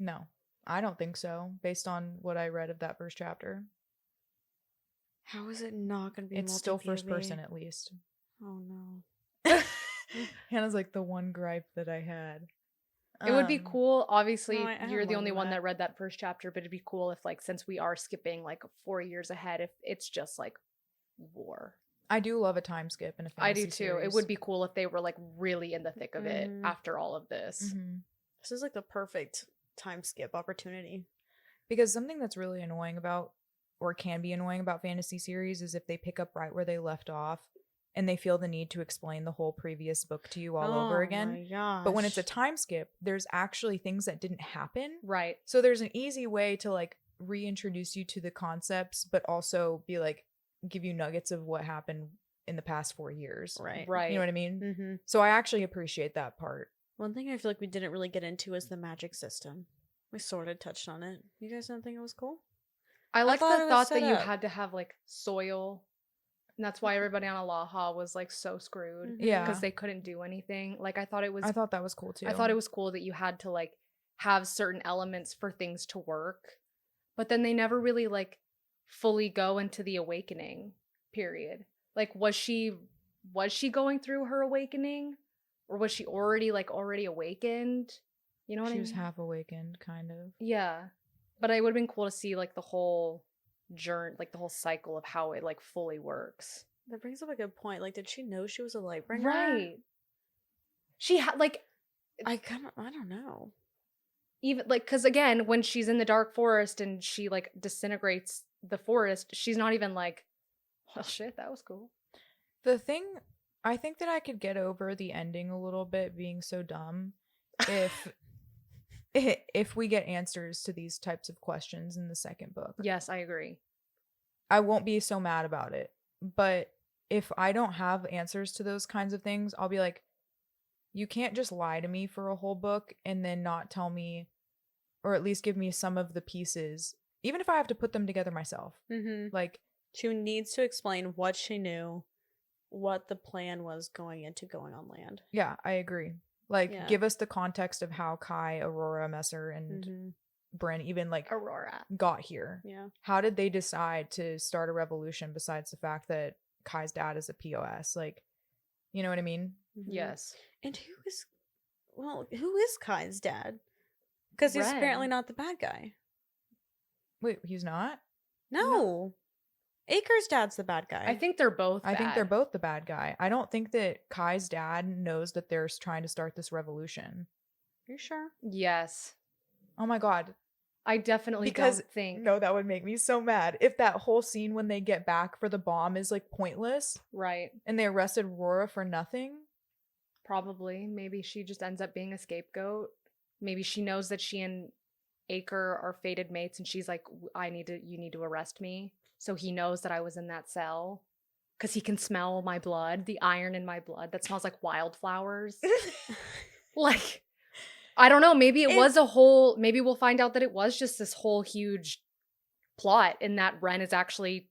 No, I don't think so, based on what I read of that first chapter. How is it not going to be It's still first person, at least. Oh, no. Hannah's like the one gripe that I had. It would be cool. Obviously, I you're the only one that that read that first chapter, but it'd be cool if, like, since we are skipping, like, 4 years ahead, if it's just, like, war. I do love a time skip in a fantasy I do, too. series. It would be cool if they were, like, really in the thick of it after all of this. This is, like, the perfect time skip opportunity. Because something that's really annoying about, or can be annoying about fantasy series, is if they pick up right where they left off and they feel the need to explain the whole previous book to you all over again. My gosh. But when it's a time skip, there's actually things that didn't happen. Right. So there's an easy way to like reintroduce you to the concepts, but also be like, give you nuggets of what happened in the past 4 years. Right. Right. You know what I mean? Mm-hmm. So I actually appreciate that part. One thing I feel like we didn't really get into is the magic system. We sort of touched on it. You guys didn't think it was cool? I like thought it the was thought that set you up. had to have, like, soil. And that's why everybody on Alaha was, like, so screwed. Yeah. Because they couldn't do anything. Like, I thought that was cool too. I thought it was cool that you had to, like, have certain elements for things to work. But then they never really, like, fully go into the awakening period. Like, was she going through her awakening? Or was she already awakened? You know what I mean? She was half awakened, kind of. Yeah. But it would have been cool to see, like, the whole journey, like, the whole cycle of how it, like, fully works. That brings up a good point. Like, did she know she was a Lightbringer? Right. She had, like... I don't know. Even, like, because, again, when she's in the dark forest and she, like, disintegrates the forest, she's not even like, well, shit, that was cool. The thing, I think that I could get over the ending a little bit being so dumb if we get answers to these types of questions in the second book. Yes, I agree. I won't be so mad about it. But if I don't have answers to those kinds of things, I'll be like, you can't just lie to me for a whole book and then not tell me, or at least give me some of the pieces, even if I have to put them together myself. Mm-hmm. Like, she needs to explain what she knew, what the plan was going on land. Yeah, I agree. Like, give us the context of how Kai, Aurora, Messer, and Brynn even, like, Aurora got here. Yeah. How did they decide to start a revolution besides the fact that Kai's dad is a POS? Like, you know what I mean? Mm-hmm. Yes. And who is Kai's dad? Because he's apparently not the bad guy. Wait, he's not? No. Acre's dad's the bad guy. I think they're both bad. I think they're both the bad guy. I don't think that Kai's dad knows that they're trying to start this revolution. You sure? Yes. Oh my god. I definitely don't think. No, that would make me so mad. If that whole scene when they get back for the bomb is like pointless. Right. And they arrested Aurora for nothing. Probably. Maybe she just ends up being a scapegoat. Maybe she knows that she and Acker are fated mates and she's like, you need to arrest me. So he knows that I was in that cell because he can smell my blood, the iron in my blood that smells like wildflowers. Like, I don't know. Maybe maybe we'll find out that it was just this whole huge plot and that Ren is actually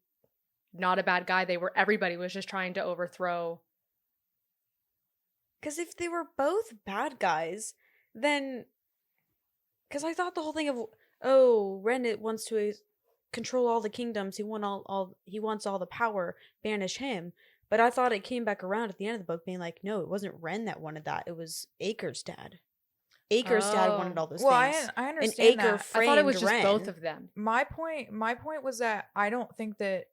not a bad guy. Everybody was just trying to overthrow. Because if they were both bad guys, then, because I thought the whole thing of, Ren wants to control all the kingdoms. He wants all the power. Banish him. But I thought it came back around at the end of the book, being like, no, it wasn't Ren that wanted that. It was Acre's dad. Acre's dad wanted all those things. I understand and Acker that. framed I thought it was just Ren. both of them. My point was that I don't think that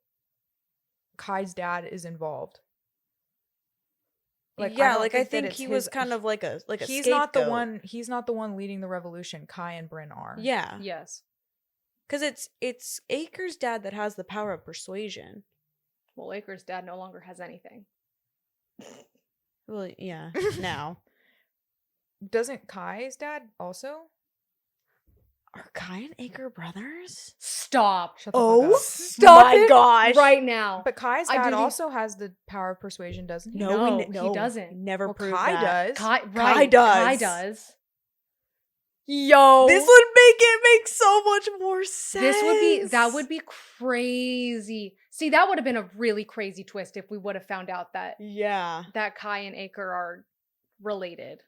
Kai's dad is involved. I don't think that it's he was his- kind of like a he's scapegoat. not the one. He's not the one leading the revolution. Kai and Brynn are. Yeah, Yes. because it's Acker's dad that has the power of persuasion. Well, Acker's dad no longer has anything. Well, yeah, now. Doesn't Kai's dad also? Are Kai and Acker brothers? Stop. Shut the fuck up. Stop my it gosh. right now. But Kai's I dad didn't- also has the power of persuasion, doesn't he? No, we he doesn't. Never Well, proved Kai that. does. Kai does. does. Yo, this would make it make so much more sense. That would be crazy. See, that would have been a really crazy twist if we would have found out that Kai and Acker are related.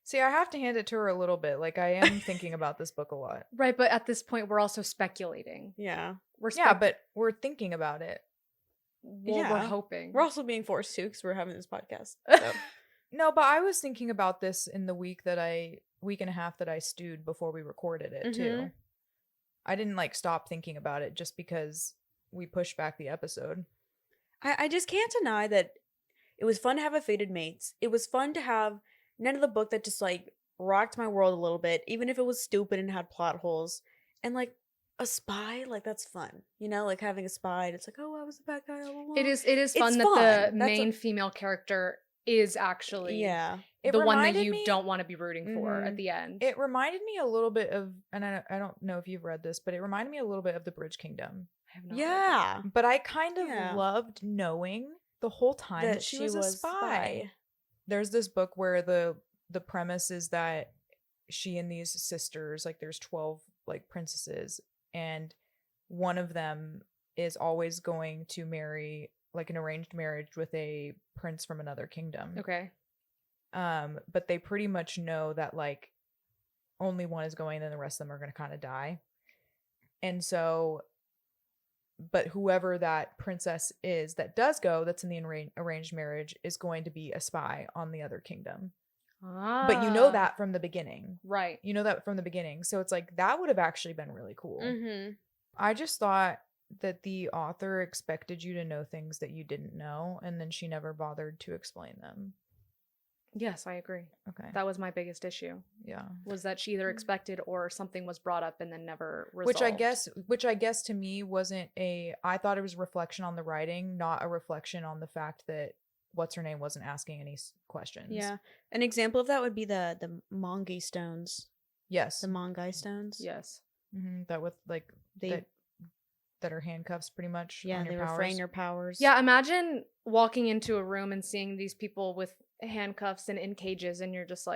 See, I have to hand it to her a little bit. Like, I am thinking about this book a lot. Right, but at this point, we're also speculating. Yeah. But we're thinking about it. We're hoping. We're also being forced to because we're having this podcast. So. No, but I was thinking about this in the week and a half that I stewed before we recorded it, too. I didn't, stop thinking about it just because we pushed back the episode. I just can't deny that it was fun to have a Fated Mates. It was fun to have none of the book that just, rocked my world a little bit, even if it was stupid and had plot holes. And, a spy, that's fun. You know, having a spy, and it's oh, I was the bad guy all along. It is fun that the main female character is actually the one that you don't want to be rooting for at the end. It reminded me a little bit of, and I don't know if you've read this, but it reminded me a little bit of the Bridge Kingdom. I have not read that. But I kind of loved knowing the whole time that she was a spy. There's this book where the premise is that she and these sisters, there's 12 princesses, and one of them is always going to marry an arranged marriage with a prince from another kingdom. Okay. But they pretty much know that only one is going, and the rest of them are going to kind of die. And so, but whoever that princess is that does go, that's in the arranged marriage, is going to be a spy on the other kingdom. But you know that from the beginning. Right. You know that from the beginning. So it's that would have actually been really cool. Mm-hmm. I just thought that the author expected you to know things that you didn't know, and then she never bothered to explain them. Yes, I agree. Okay. That was my biggest issue. Yeah. Was that she either expected or something was brought up and then never resolved. Which I guess to me wasn't I thought it was a reflection on the writing, not a reflection on the fact that what's her name wasn't asking any questions. Yeah. An example of that would be the Mongi stones. Yes. The Mongai stones. Yes. Mm-hmm. That with that are handcuffs pretty much. Yeah, on your they powers. refrain your powers. Yeah, imagine walking into a room and seeing these people with handcuffs and in cages, and you're just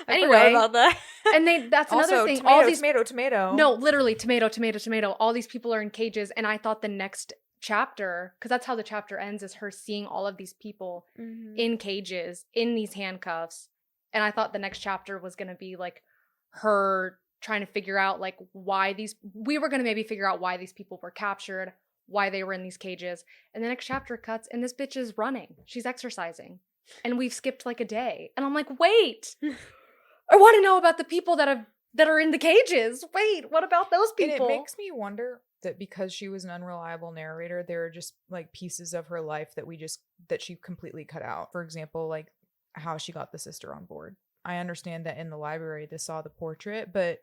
Anyway, about that. And that's another also, thing. Tomato, all these tomato. No, literally tomato. All these people are in cages, and I thought the next chapter, because that's how the chapter ends, is her seeing all of these people in cages, in these handcuffs, and I thought the next chapter was going to be her trying to figure out why we were going to maybe figure out why these people were captured, why they were in these cages, and the next chapter cuts and this bitch is running, she's exercising, and we've skipped a day, and I'm wait, I want to know about the people that are in the cages. Wait, what about those people? And it makes me wonder that because she was an unreliable narrator, there are just pieces of her life that she completely cut out. For example, how she got the sister on board. I understand that in the library they saw the portrait, but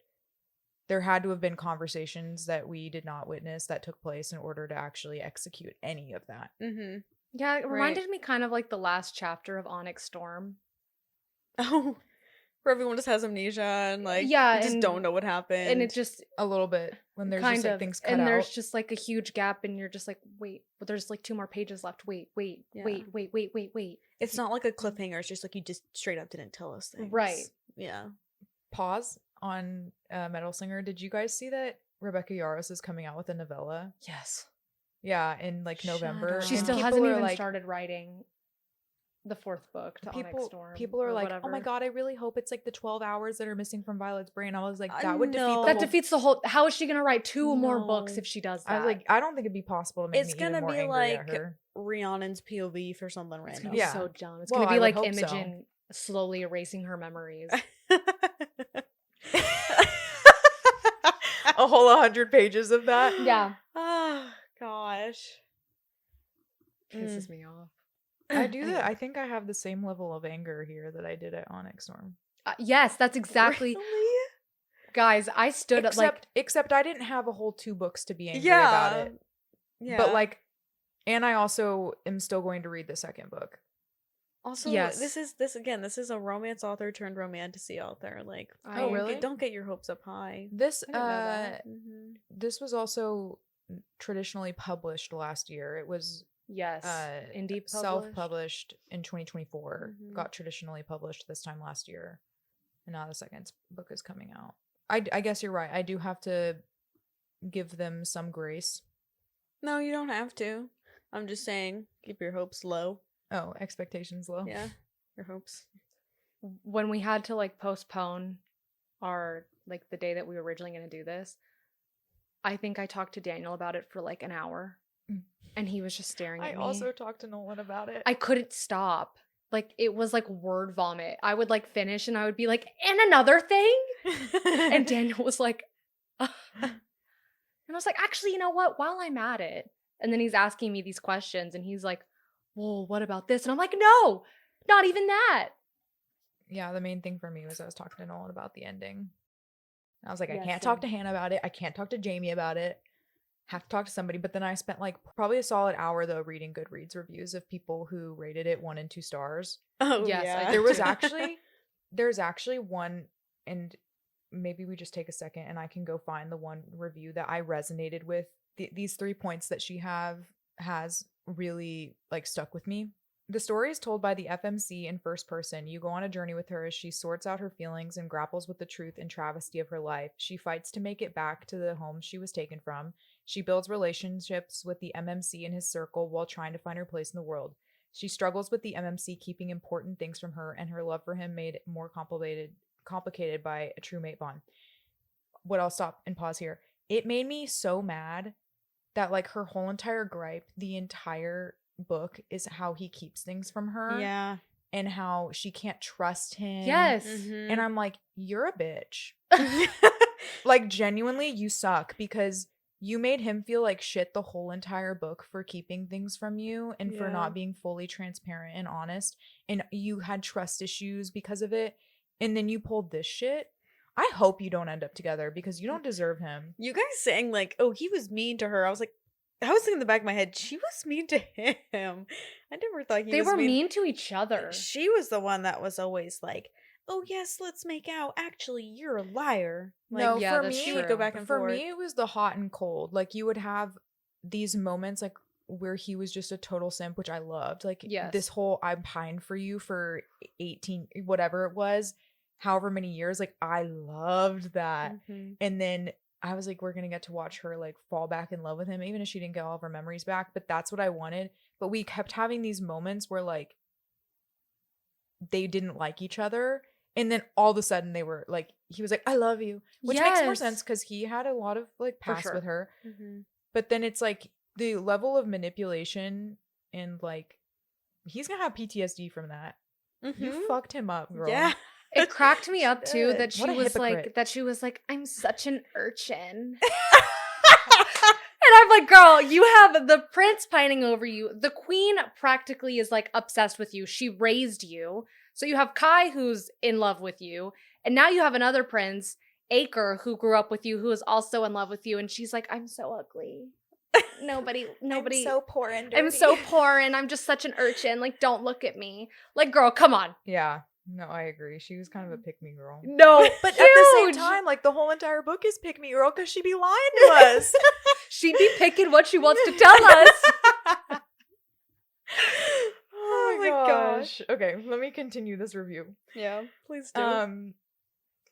there had to have been conversations that we did not witness that took place in order to actually execute any of that. Mm-hmm. Yeah, it reminded me kind of the last chapter of Onyx Storm. Oh, where everyone just has amnesia and don't know what happened. And it just a little bit when there's kind just of things cut and out. there's just a huge gap, and you're just wait, but there's 2 more pages left. Wait. It's not like a cliffhanger. It's just you just straight up didn't tell us things. Right. Yeah. Pause on Metal Slinger. Did you guys see that Rebecca Yarros is coming out with a novella? Yes. Yeah, in November. up. She And still people hasn't are even started writing the 4th book to Onyx Storm. People are or like, whatever. oh my god, I really hope it's the 12 hours that are missing from Violet's brain. I was like, that would defeat the that whole... defeats the whole. How is she gonna write 2 more No. books if she does that? I was like, I don't think it'd be possible to make It's me even gonna more be angry at her. Rhiannon's POV for something it's random. gonna be Yeah. so dumb. It's Well, gonna be I would hope so. Imogen slowly erasing her memories. a whole 100 pages of that. Yeah. Oh gosh. Pisses me off. I do that. I think I have the same level of anger here that I did at Onyx Storm. Yes, that's exactly. Really? Guys, I stood up like. Except I didn't have a whole 2 books to be angry about it. Yeah. But like, and I also am still going to read the second book. Also, Yes. this is a romance author turned romantasy author. Like, Oh, really? Don't get your hopes up high. This I didn't know that. this was also traditionally published last year. It was Yes. Indie self-published in 2024. Mhm. Got traditionally published this time last year. And now the second book is coming out. I guess you're right. I do have to give them some grace. No, you don't have to. I'm just saying, keep your hopes low. Oh, expectations low. Yeah, your hopes. When we had to like postpone our like the day that we were originally going to do this, I think I talked to Daniel about it for like an hour, and he was just staring at I me. also talked to Nolan about it. I couldn't stop. Like it was like word vomit. I would like finish and I would be like, and another thing? And Daniel was like, and I was like, actually, you know what? While I'm at it. And then he's asking me these questions and he's like, well, what about this? And I'm like, no, not even that. Yeah, the main thing for me was I was talking to Nolan about the ending. I was like, I Yeah, can't same. talk to Hannah about it. I can't talk to Jamie about it. Have to talk to somebody. But then I spent like probably a solid hour though reading Goodreads reviews of people who rated it 1 and 2 stars. Oh, Yes, yeah. I There was too. there's actually one, and maybe we just take a second and I can go find the one review that I resonated with. These 3 points that she has really like stuck with me. The story is told by the FMC in first person. You go on a journey with her as she sorts out her feelings and grapples with the truth and travesty of her life. She fights to make it back to the home she was taken from. She builds relationships with the MMC in his circle while trying to find her place in the world. She struggles with the MMC keeping important things from her, and her love for him made more complicated by a true mate bond. What I'll stop and pause here. It made me so mad that like her whole entire gripe, the entire book, is how he keeps things from her. Yeah. And how she can't trust him. Yes. And I'm like, you're a bitch. Like, genuinely, you suck because you made him feel like shit the whole entire book for keeping things from you and for Yeah. not being fully transparent and honest. And you had trust issues because of it. And then you pulled this shit. I hope you don't end up together because you don't deserve him. You guys saying like, oh, he was mean to her. I was thinking in the back of my head, she was mean to him. I never thought They was were mean to each other. She was the one that was always like, oh yes, let's make out. Actually, you're a liar. Like, No, yeah, for that's me, she would go back and for forth. me, it was the hot and cold. Like, you would have these moments like where he was just a total simp, which I loved. Like, Yes. this whole I'm pined for you for 18, whatever it was, however many years. Like, I loved that. Mhm. And then I was like, we're going to get to watch her like fall back in love with him, even if she didn't get all of her memories back. But that's what I wanted. But we kept having these moments where like they didn't like each other. And then all of a sudden they were like, he was like, I love you, which makes more Yes. sense because he had a lot of like For past sure. with her. Mhm. But then it's like the level of manipulation and like he's going to have PTSD from that. You Mhm. fucked him up, girl. Yeah. It cracked me up too did. that she What a was hypocrite. like, I'm such an urchin. And I'm like, girl, you have the prince pining over you. The queen practically is like obsessed with you. She raised you. So you have Kai who's in love with you. And now you have another prince, Acker, who grew up with you, who is also in love with you. And she's like, I'm so ugly. Nobody. I'm so poor and dirty. I'm so poor and I'm just such an urchin. Like, don't look at me. Like, girl, come on. Yeah. No, I agree. She was kind of a pick-me girl. No, But at the same huge. time, like the whole entire book is pick me girl because she be lying to us. She'd be picking what she wants to tell us. Oh my gosh. gosh. Okay, let me continue this review. Yeah. Please do.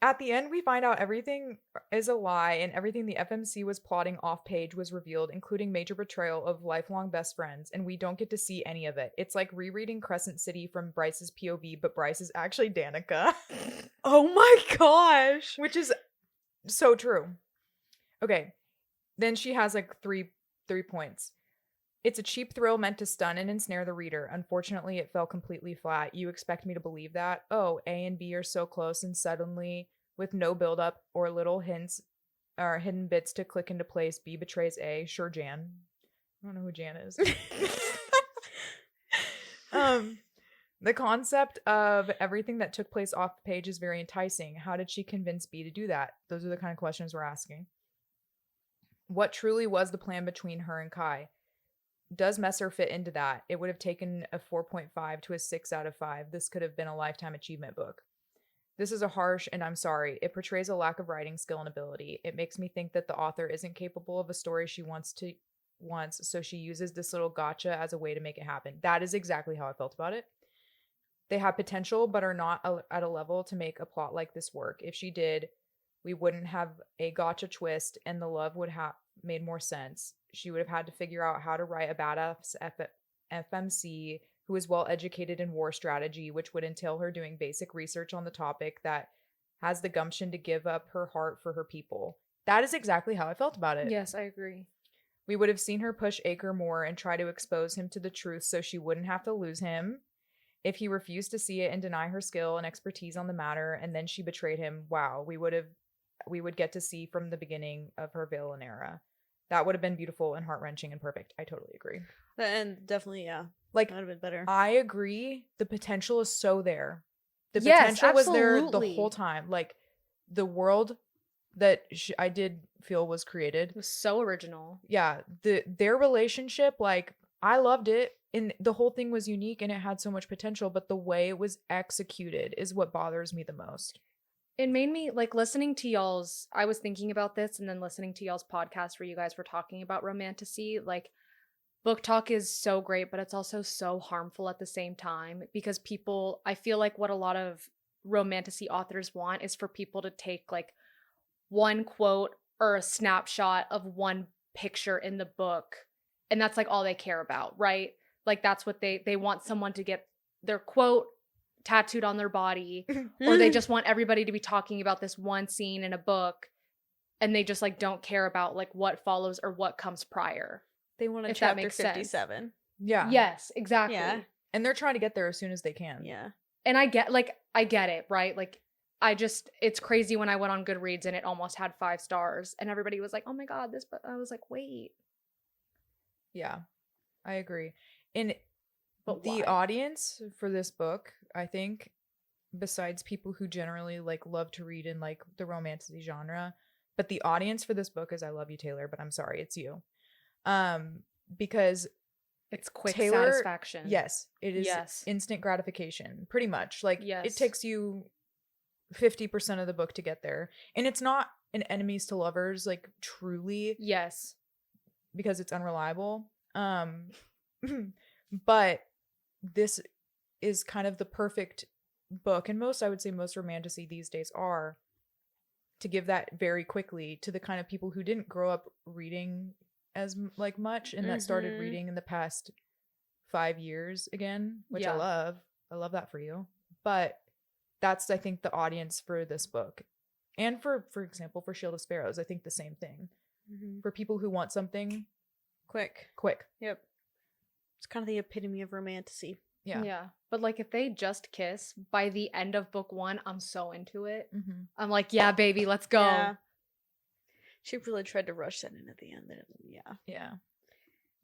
At the end, we find out everything is a lie and everything the FMC was plotting off page was revealed, including major betrayal of lifelong best friends, and we don't get to see any of it. It's like rereading Crescent City from Bryce's POV, but Bryce is actually Danica. Oh my gosh. Which is so true. Okay. Then she has like three points. It's a cheap thrill meant to stun and ensnare the reader. Unfortunately, it fell completely flat. You expect me to believe that? Oh, A and B are so close and suddenly with no buildup or little hints or hidden bits to click into place. B betrays A. Sure, Jan. I don't know who Jan is. The concept of everything that took place off the page is very enticing. How did she convince B to do that? Those are the kind of questions we're asking. What truly was the plan between her and Kai? Does Messer fit into that? It would have taken a 4.5 to a 6 out of 5. This could have been a lifetime achievement book. This is a harsh, and I'm sorry, it portrays a lack of writing skill and ability. It makes me think that the author isn't capable of a story she wants, so she uses this little gotcha as a way to make it happen. That is exactly how I felt about it. They have potential, but are not at a level to make a plot like this work. If she did, we wouldn't have a gotcha twist, and the love would have made more sense. She would have had to figure out how to write a badass FMC who is well educated in war strategy, which would entail her doing basic research on the topic that has the gumption to give up her heart for her people. That is exactly how I felt about it. Yes, I agree. We would have seen her push Acker more and try to expose him to the truth so she wouldn't have to lose him. If he refused to see it and deny her skill and expertise on the matter, and then she betrayed him, wow, we would get to see from the beginning of her villain era. That would have been beautiful and heart-wrenching and perfect. I totally agree. And definitely, yeah. Like, that would have been better. I agree. The potential is so there. The Yes, potential was there the absolutely. whole time. Like, the world that I did feel was created. It was so original. Yeah. Their relationship, like, I loved it. And the whole thing was unique and it had so much potential. But the way it was executed is what bothers me the most. It made me, like, listening to y'all's, I was thinking about this and then listening to y'all's podcast where you guys were talking about romantasy. Like, book talk is so great, but it's also so harmful at the same time because people, I feel like what a lot of romantasy authors want is for people to take, like, one quote or a snapshot of one picture in the book, and that's, like, all they care about, right? Like, that's what they want someone to get their quote tattooed on their body, or they just want everybody to be talking about this one scene in a book, and they just, like, don't care about, like, what follows or what comes prior. They want a if that chapter makes sense. 57. Yeah. Yes, exactly. Yeah. And they're trying to get there as soon as they can. Yeah. And I get it, right? Like, it's crazy when I went on Goodreads and it almost had 5 stars and everybody was like, oh my God, this, but I was like, wait. Yeah, I agree. And But the why? audience for this book, I think, besides people who generally, like, love to read in, like, the romantasy genre, but the audience for this book is I love you, Taylor, but I'm sorry, it's you. Because It's quick Taylor, satisfaction. yes, it is Yes. instant gratification, pretty much. Like, Yes. it takes you 50% of the book to get there. And it's not an enemies to lovers, like, truly, Yes. because it's unreliable. But this is kind of the perfect book, and I would say most romantasy these days are, to give that very quickly to the kind of people who didn't grow up reading as like much and that started Mhm. reading in the past 5 years again, which Yeah. I love that for you. But that's, I think, the audience for this book. And for example, for Shield of Sparrows, I think the same thing. Mm-hmm. For people who want something Quick. Yep. It's kind of the epitome of romantasy. Yeah. But, like, if they just kiss by the end of book 1, I'm so into it. Mm-hmm. I'm like, yeah, baby, let's go. Yeah. She really tried to rush that in at the end. Yeah.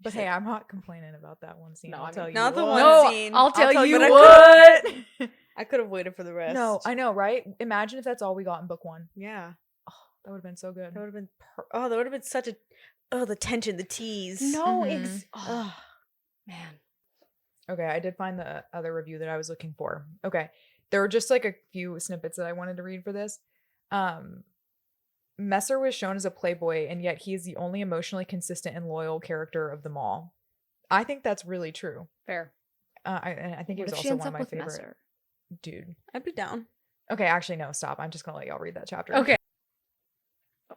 But She's hey, like- I'm not complaining about that one scene. No, I'll I mean, tell you. not the what. one No, scene. I'll tell you but what. I could have waited for the rest. No, I know, right? Imagine if that's all we got in book 1. Yeah. That would have been so good. That would have been. That would have been such a. Oh, the tension, the tease. No, Mhm. oh, man. Okay, I did find the other review that I was looking for. Okay. There were just like a few snippets that I wanted to read for this. Messer was shown as a playboy, and yet he is the only emotionally consistent and loyal character of them all. I think that's really true. Fair. I think he What was if she also ends one of up my with favorite. Messer? Dude. I'd be down. Okay, actually, no, stop. I'm just going to let y'all read that chapter. Okay.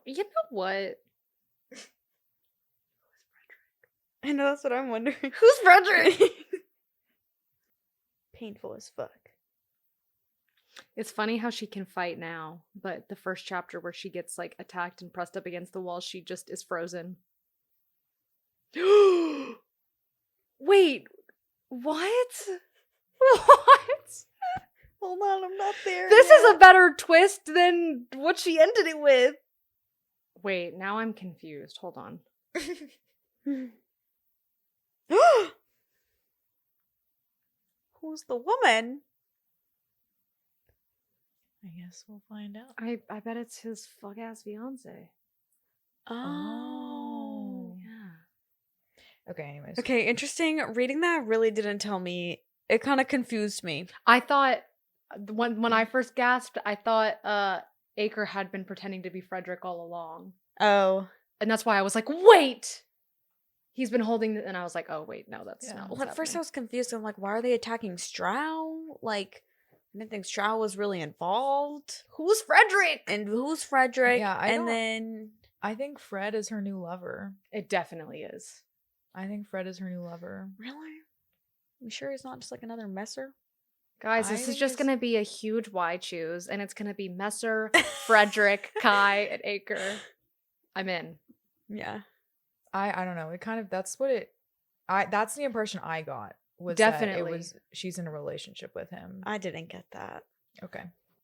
You know what? I know, that's what I'm wondering. Who's Frederick? Painful as fuck. It's funny how she can fight now, but the first chapter where she gets, like, attacked and pressed up against the wall, she just is frozen. Wait, what? What? Hold on, I'm not there. This is yet. a better twist than what she ended it with. Wait, now I'm confused. Hold on. Who's the woman? I guess we'll find out. I bet it's his fuck ass fiance. Oh. Yeah. Okay, anyways. Okay, interesting. Reading that really didn't tell me. It kind of confused me. I thought when I first gasped, I thought Acker had been pretending to be Frederick all along. Oh. And that's why I was like, wait! He's been holding and I was like, oh wait, no, that's not what's Well, at first I happening. was confused. I'm like, why are they attacking Strow? Like, I didn't think Strow was really involved. Who's Frederick? And who's Frederick? Yeah, then I think Fred is her new lover. It definitely is. I think Fred is her new lover. really? You sure he's not just like another messer? Guys, I this is think just it's- gonna be a huge why choose, and it's gonna be Messer, Frederick, Kai, and Acker. I'm in. Yeah. I don't know. It kind of that's the impression I got was Definitely. that it was she's in a relationship with him. I didn't get that. Okay.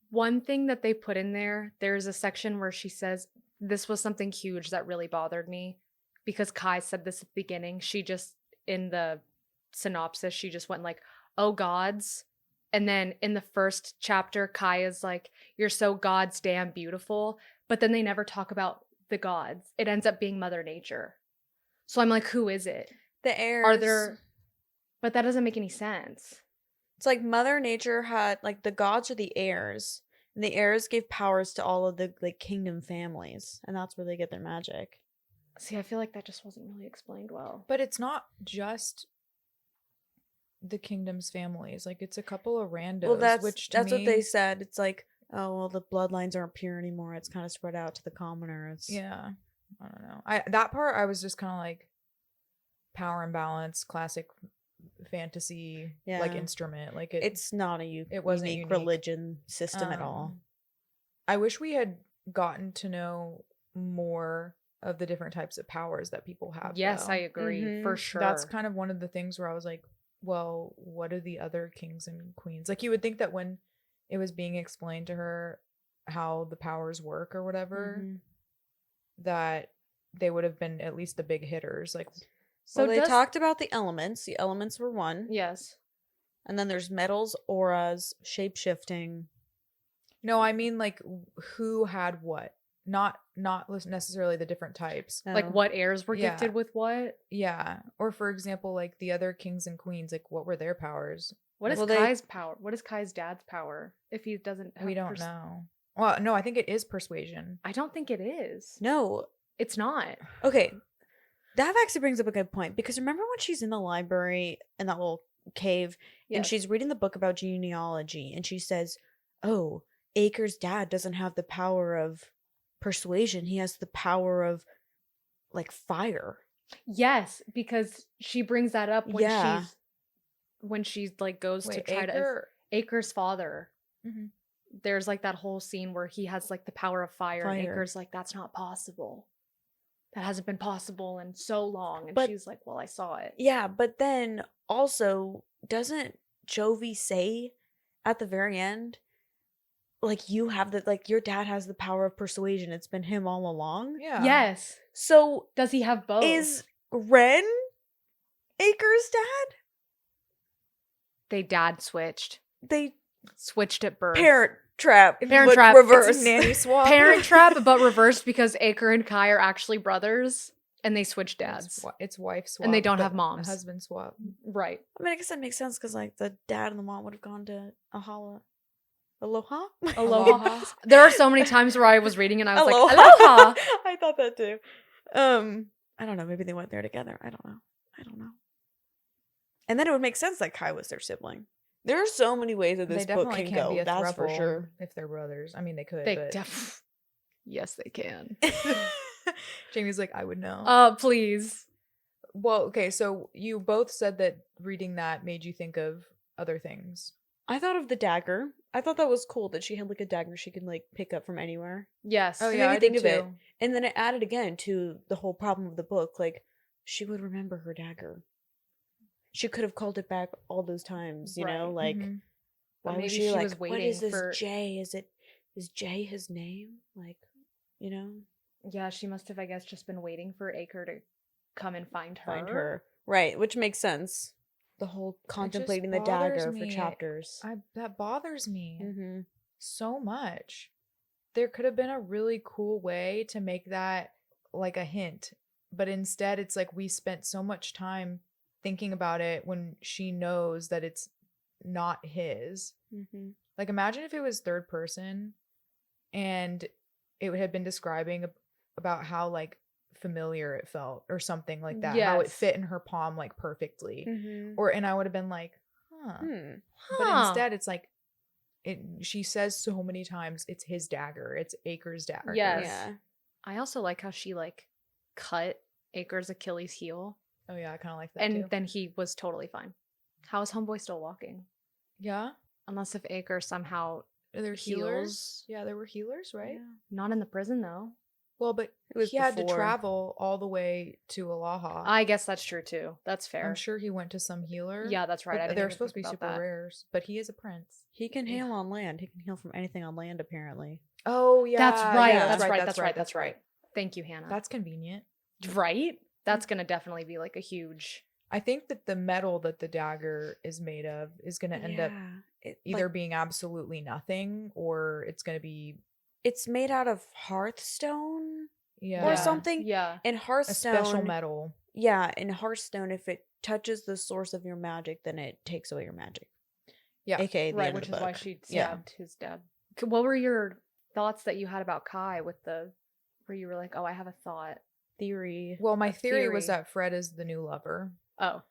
One thing that they put in there's a section where she says, this was something huge that really bothered me because Kai said this at the beginning. She just, in the synopsis, she just went like, oh gods. And then in the first chapter, Kai is like, you're so gods damn beautiful. But then they never talk about the gods. It ends up being Mother Nature. So I'm like, who is it? The heirs. Are there... But that doesn't make any sense. It's like Mother Nature had, like, the gods are the heirs. And the heirs gave powers to all of the, like, kingdom families. And that's where they get their magic. See, I feel like that just wasn't really explained well. But it's not just the kingdom's families. Like, it's a couple of randos. Well, that's what they said. It's like, oh, well, the bloodlines aren't pure anymore. It's kind of spread out to the commoners. Yeah. I don't know. That part I was just kind of like power imbalance, classic fantasy like Yeah. instrument. Like It's not it wasn't unique unique. religion system at all. I wish we had gotten to know more of the different types of powers that people have. Yes, though. I agree. Mhm. For sure. That's kind of one of the things where I was like, well, what are the other kings and queens? Like, you would think that when it was being explained to her how the powers work or whatever, Mhm. that they would have been at least the big hitters. Like, So Well, they does- talked about the elements. The elements were one. Yes. And then there's metals, auras, shape-shifting. no, I mean, like, who had what? Not necessarily the different types. Like Oh. what heirs were Yeah. gifted with what? Yeah. Or for example, like the other kings and queens, like what were their powers? What is Well, they- Kai's power? What is Kai's dad's power if he doesn't have We don't know. Well, no, I think it is persuasion. I don't think it is. No. It's not. Okay. That actually brings up a good point. Because remember when she's in the library in that little cave and Yes. she's reading the book about genealogy and she says, oh, Acker's dad doesn't have the power of persuasion. He has the power of, like, fire. Yes, because she brings that up when Yeah. she's like goes to Wait, try to Acker? Acker's father. Mhm. There's like that whole scene where he has like the power of fire, and Fire. Acker's like, that's not possible. That hasn't been possible in so long. And But- she's like, well, I saw it. Yeah, but then also, doesn't Jovi say at the very end, like, you have the, like, your dad has the power of persuasion. It's been him all along. Yeah. Yes. So Does he have both? is Ren Acker's dad? They dad switched. They Switched at birth. Parent Trap. Parent but Trap. Reverse. It's a nanny swap. Parent Trap, but reversed because Acker and Kai are actually brothers, and they switched dads. It's wife swap. And they don't but have moms. Husband swap. Right. I mean, I guess that makes sense because, like, the dad and the mom would have gone to Aloha. Aloha? Aloha. There are so many times where I was reading and I was Aloha. like, Aloha. I thought that too. I don't know. Maybe they went there together. I don't know. And then it would make sense that Kai was their sibling. There are so many ways that this They book definitely can can't go. be a That's for throuple sure. if they're brothers. I mean, they could. They but yes, they can. Jamie's like, I would know. Please. Well, okay, so you both said that reading that made you think of other things. I thought of the dagger. I thought that was cool that she had like a dagger she can like pick up from anywhere. Yes. Oh It made yeah, me I think did of it. too. And then it added again to the whole problem of the book. Like, she would remember her dagger. She could have called it back all those times, you know? Right. Like, Mhm. But why was maybe she she like, was what is waiting this for- J? Is J his name? Like, you know? Yeah, she must have, I guess, just been waiting for Acker to come and find her. Find her. Right, which makes sense. The whole contemplating the dagger for chapters. That bothers me Mm-hmm. so much. There could have been a really cool way to make that like a hint, but instead it's like we spent so much time thinking about it when she knows that it's not his. Mm-hmm. Like, imagine if it was third person and it had been describing about how like familiar it felt or something like that. How it Yes. fit in her palm like perfectly. Mm-hmm. And I would have been like, huh. But instead it's like she says so many times it's his dagger. It's Acker's dagger. Yes. Yeah. I also like how she like cut Acker's Achilles heel, Oh yeah, I kind of like that and too. then he was totally fine. How is Homeboy still walking? Yeah. Unless if Acker somehow Are there heals. healers? Yeah, there were healers, right? Yeah. Not in the prison though. Well, but It was he had to before. travel all the way to Alaha. I guess that's true too. That's fair. I'm sure he went to some healer. Yeah, that's right. But I didn't they're even supposed to be think super about that. rares, but he is a prince. He can heal on land. He can heal from anything on land, apparently. Oh yeah, That's right. yeah, That's right. Thank you, Hannah. That's convenient. right. That's gonna definitely be like a huge. I think that the metal that the dagger is made of is going to end up either being absolutely nothing or it's going to be it's made out of hearthstone yeah or something. Yeah. In a Hearthstone, special metal. Yeah, in Hearthstone, if it touches the source of your magic, then it takes away your magic. Yeah. AKA the Right, end of which the is why book. she Yeah. stabbed his dad. What were your thoughts that you had about Kai with the, where you were like, oh, I have a thought. Theory. Well, my theory was theory. that Fred is the new lover. Oh.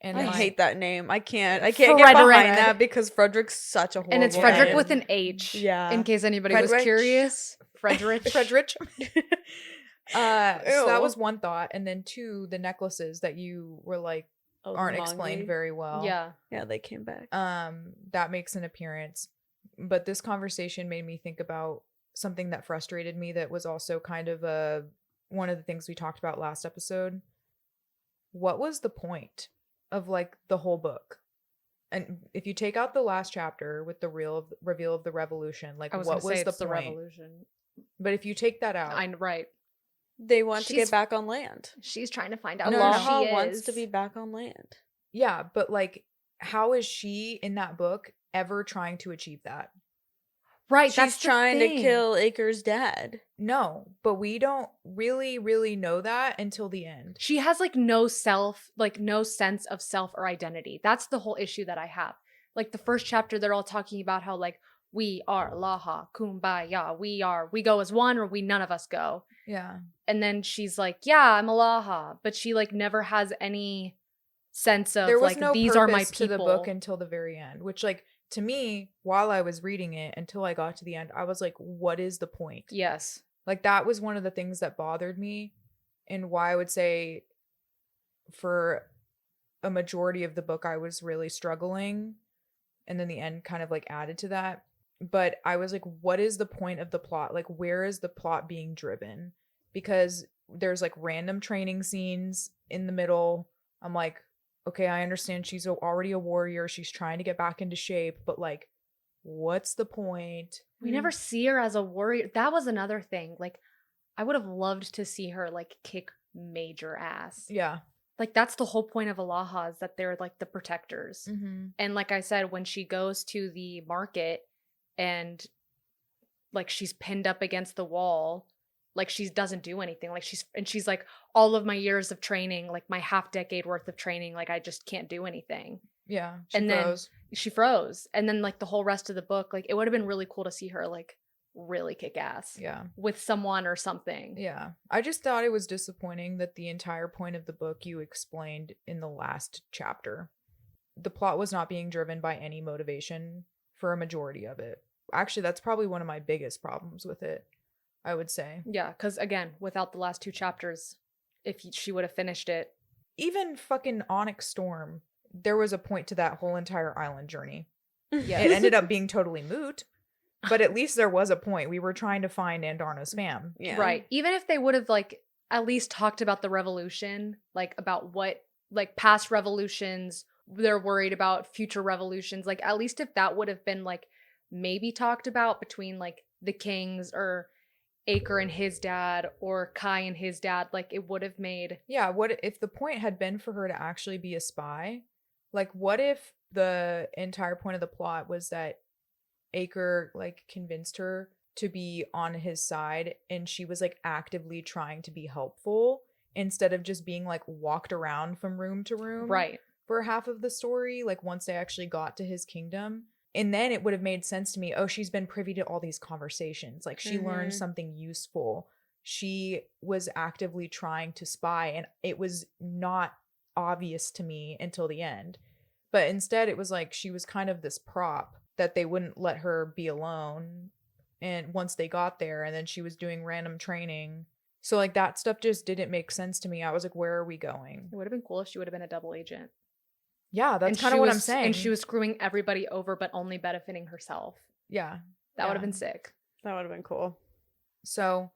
And I my- hate that name. I can't get behind Frederick. that because Frederick's such a horrible And it's Frederick name. with an H. Yeah. In case anybody was Frederick. curious. Frederick. Frederick. So that Ew. was one thought, and then two, the necklaces that you were like aren't explained Longy. very well. Yeah. Yeah, they came back. That makes an appearance. But this conversation made me think about something that frustrated me that was also kind of one of the things we talked about last episode. What was the point of like the whole book? And if you take out the last chapter with the reveal of the revolution, like I was what gonna say was it's the the point? revolution. But if you take that out, Right. They want to She's- get back on land. She's trying to find out No, who no, no. she Alaha is. wants to be back on land. yeah, but like how is she in that book ever trying to achieve that? Right. She's That's the trying to thing. kill Acker's dad. No, but we don't really know that until the end. She has like no sense of self or identity. That's the whole issue that I have. Like the first chapter, they're all talking about how like we are Alaha, Kumbaya, we go as one, or none of us go. Yeah. And then she's like, yeah, I'm Alaha, but she like never has any sense of There was like no these are my purpose people. to the book until the very end, which like to me, while I was reading it until I got to the end, I was like, what is the point? Yes. Like that was one of the things that bothered me, and why I would say for a majority of the book I was really struggling, and then the end kind of like added to that. But I was like, what is the point of the plot? Like, where is the plot being driven? Because there's like random training scenes in the middle. I'm like, okay, I understand she's already a warrior. She's trying to get back into shape, but like, what's the point? We never see her as a warrior. That was another thing. Like, I would have loved to see her like kick major ass. Yeah. Like that's the whole point of Alaha, is that they're like the protectors. Mm-hmm. And like I said, when she goes to the market and like she's pinned up against the wall, like she doesn't do anything. Like she's like, all of my years of training, like my half decade worth of training, like I just can't do anything. Yeah. And then froze. She froze. And then like the whole rest of the book, like it would have been really cool to see her like really kick ass. Yeah. With someone or something. Yeah. I just thought it was disappointing that the entire point of the book you explained in the last chapter. The plot was not being driven by any motivation for a majority of it. Actually, that's probably one of my biggest problems with it, I would say. Yeah, because again, without the last two chapters, if she would have finished it. Even fucking Onyx Storm, there was a point to that whole entire island journey. Yeah. It ended up being totally moot, but at least there was a point. We were trying to find Andarno's fam. Yeah. Right. Even if they would have like at least talked about the revolution, like about what like past revolutions, they're worried about future revolutions. Like at least if that would have been like maybe talked about between like the kings or Acker and his dad or Kai and his dad, like it would have made. Yeah, what if the point had been for her to actually be a spy? Like, what if the entire point of the plot was that Acker like convinced her to be on his side and she was like actively trying to be helpful instead of just being like walked around from room to room Right. for half of the story, like once they actually got to his kingdom. And then it would have made sense to me, oh, she's been privy to all these conversations, like she learned something useful, she was actively trying to spy, and it was not obvious to me until the end. But instead it was like she was kind of this prop that they wouldn't let her be alone, and once they got there, and then she was doing random training. So like that stuff just didn't make sense to me. I was like, where are we going? It would have been cool if she would have been a double agent. Yeah, that's And kind of she what was- I'm saying. And she was screwing everybody over, but only benefiting herself. Yeah. That would have been sick. That would have been cool. So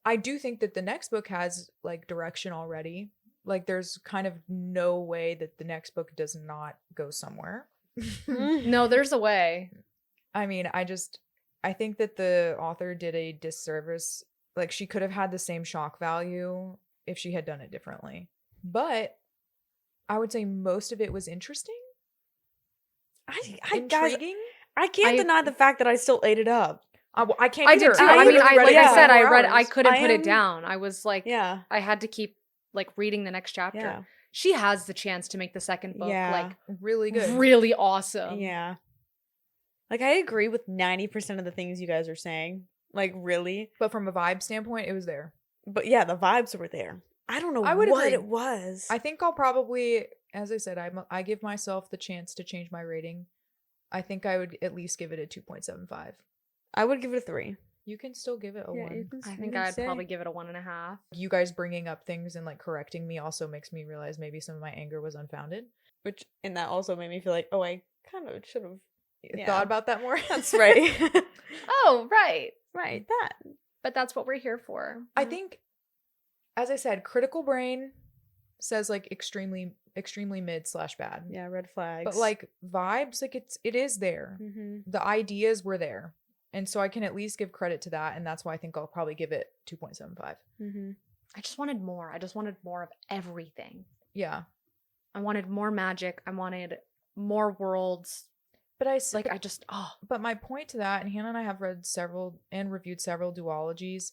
I do think that the next book has like direction already. Like there's kind of no way that the next book does not go somewhere. No, there's a way. I mean, I think that the author did a disservice. Like she could have had the same shock value if she had done it differently. But I would say most of it was interesting. Intriguing. I can't I- deny the fact that I still ate it up. I can't I either. did too. I I mean, literally I read like it I for said, 4 I read. I hours. couldn't I put it am- down. I was like, Yeah. I had to keep like reading the next chapter. Yeah. She has the chance to make the second book Yeah. like Really good. really awesome. Yeah. Like I agree with 90% of the things you guys are saying. Like really. But from a vibe standpoint, it was there. But yeah, the vibes were there. I don't know I would what agree. it was. I think I'll probably, as I said, I give myself the chance to change my rating. I think I would at least give it a 2.75. I would give it a 3. You can still give it a 1. I think I'd probably give it a 1.5. You guys bringing up things and like correcting me also makes me realize maybe some of my anger was unfounded. Which and that also made me feel like, oh, I kind of should have Thought about that more. That's right. Oh, right. Right. That. But that's what we're here for. I think, as I said, critical brain says like extremely mid/bad. Yeah, red flags. But like vibes, like it is there. Mm-hmm. The ideas were there. And so I can at least give credit to that. And that's why I think I'll probably give it 2.75. Mm-hmm. I just wanted more. I just wanted more of everything. Yeah. I wanted more magic. I wanted more worlds. But But my point to that, and Hannah and I have read several and reviewed several duologies,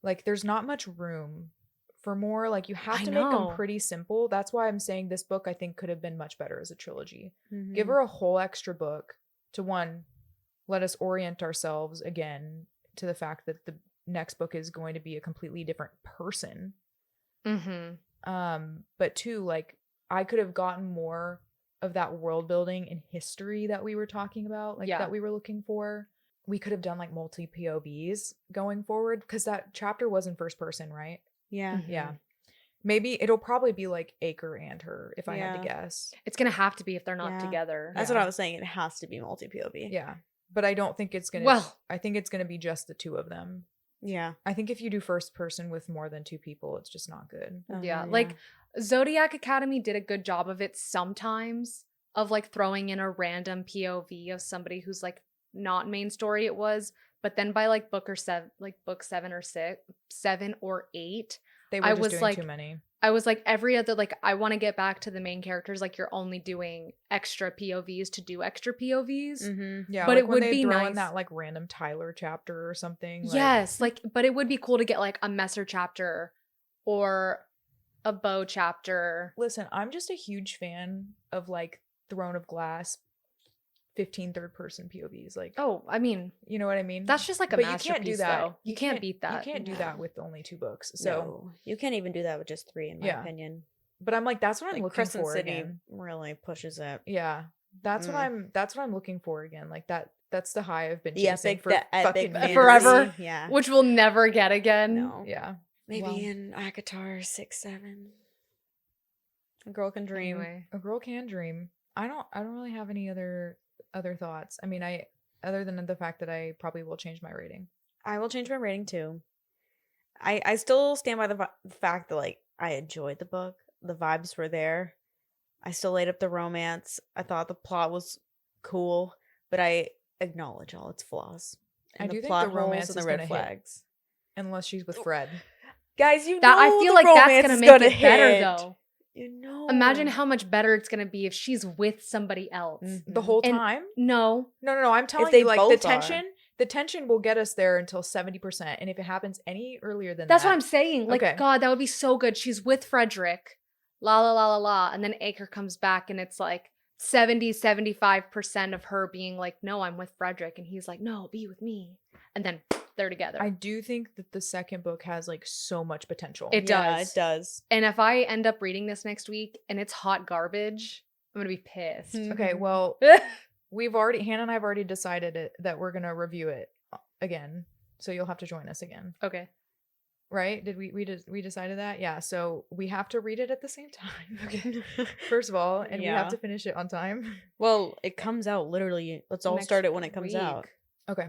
like there's not much room for more. Like you have to make them pretty simple. That's why I'm saying this book I think could have been much better as a trilogy. Mm-hmm. Give her a whole extra book to one, let us orient ourselves again to the fact that the next book is going to be a completely different person. Mm-hmm. But two, like I could have gotten more of that world building and history that we were talking about, like that we were looking for. We could have done like multi POVs going forward because that chapter was in first person, right? Yeah. Mm-hmm. Yeah. Maybe it'll probably be like Acker and her if I had to guess. It's gonna have to be if they're not together. That's what I was saying. It has to be multi POV. Yeah. But I don't think it's gonna I think it's gonna be just the two of them. Yeah. I think if you do first person with more than two people, it's just not good. Yeah. Like Zodiac Academy did a good job of it sometimes, of like throwing in a random POV of somebody who's like not main story it was, but then by like book 7 or 8, they were just doing too many. I was like every other, like I want to get back to the main characters, like you're only doing extra POVs to do extra POVs. Mm-hmm. Yeah, but like it when would they be throw nice in that like random Tyler chapter or something. Yes, like but it would be cool to get like a Messer chapter or a Bow chapter. Listen, I'm just a huge fan of like Throne of Glass 15 third person POVs. Like, oh, I mean, you know what I mean? that's just like a but masterpiece, you can't do that. though. You can't beat that. You can't do that with only 2 books. So no, you can't even do that with just 3 in my opinion. But I'm like, that's what I'm looking Crescent for City again. really pushes it. Yeah. That's what I'm looking for again. Like that's the high I've been The chasing epic, for the fucking epic years. forever. Yeah. Which we'll never get again. No. Yeah. Maybe in ACOTAR 6-7. A girl can dream. Anyway. A girl can dream. I don't really have any other thoughts. I mean, other than the fact that I probably will change my rating. I will change my rating too. I still stand by the fact that like I enjoyed the book. The vibes were there. I still ate up the romance. I thought the plot was cool, but I acknowledge all its flaws. I And do the think plot the romance holes and is the red gonna flags. unless she's with Fred. Guys, That I feel like that's gonna make it better though. You know. Imagine how much better it's gonna be if she's with somebody else. The whole And- time? No. No. I'm telling they you, like both the tension will get us there until 70%. And if it happens any earlier than That's that, what I'm saying. Like, Okay. God, that would be so good. She's with Frederick. La la la la la. And then Acker comes back and it's like 75% of her being like, no, I'm with Frederick. And he's like, no, be with me. And then they're together. I do think that the second book has like so much potential. It Yeah, does. it does. And if I end up reading this next week and it's hot garbage, I'm going to be pissed. Okay, well, Hannah and I have already decided that we're going to review it again. So you'll have to join us again. Okay. Right? Did we decided that? Yeah. So we have to read it at the same time. Okay. First of all, and we have to finish it on time. Well, it comes out literally. Let's all Next start it when it comes week. out. Okay.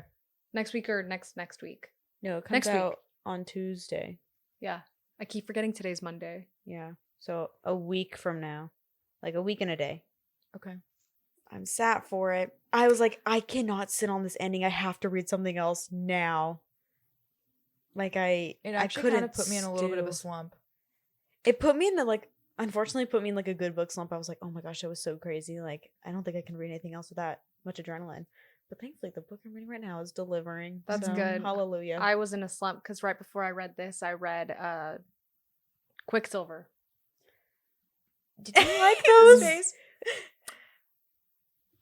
Next week or next week. No, it comes Next week. out on Tuesday. Yeah. I keep forgetting today's Monday. Yeah. So a week from now. Like a week and a day. Okay. I'm sat for it. I was like, I cannot sit on this ending. I have to read something else now. Like It actually kind of put me in a little bit of a stew. slump. It put me in the unfortunately put me in like a good book slump. I was like, oh my gosh, that was so crazy. Like, I don't think I can read anything else with that much adrenaline. But thankfully, the book I'm reading right now is delivering. That's so, good. Hallelujah. I was in a slump because right before I read this, I read Quicksilver. Did you like those?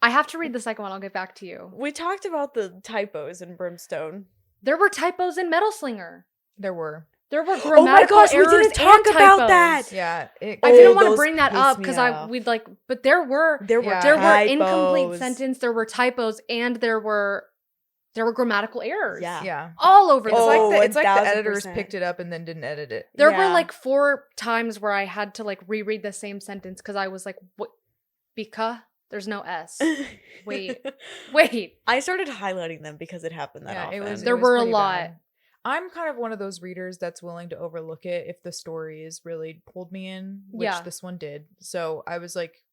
I have to read the second one. I'll get back to you. We talked about the typos in Brimstone. There were typos in Metal Slinger. There were. There were Oh my grammatical gosh, we errors didn't talk and about typos. that. Yeah. I didn't want to those bring that piss up me because off. but there were There were Yeah. there were typos. incomplete sentence, there were typos, and there were grammatical errors. Yeah. Yeah. All over the It's place. like the 1000%. editors picked it up and then didn't edit it. There were Yeah. like 4 times where I had to like reread the same sentence because I was like, what? Because there's no S. Wait. I started highlighting them because it happened that often. There were a pretty lot. bad. I'm kind of one of those readers that's willing to overlook it if the story is really pulled me in, which Yeah. this one did. So I was like,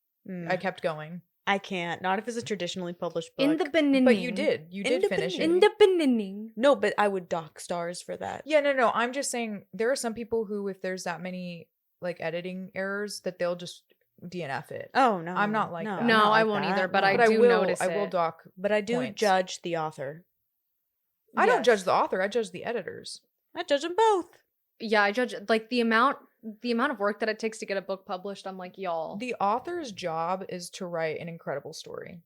I kept going. I can't. Not if it's a traditionally published book. In the beginning. But you did. You did finish it. In the beginning. No, but I would dock stars for that. Yeah, no. I'm just saying there are some people who, if there's that many like editing errors, that they'll just DNF it. Oh no, I'm not like no, that. I'm No, not I like won't that. either, but No. I do notice I will it. dock. But I do points. judge the author. I don't Yes. judge the author. I judge the editors. I judge them both. Yeah, I judge like the amount of work that it takes to get a book published. I'm like, y'all. The author's job is to write an incredible story.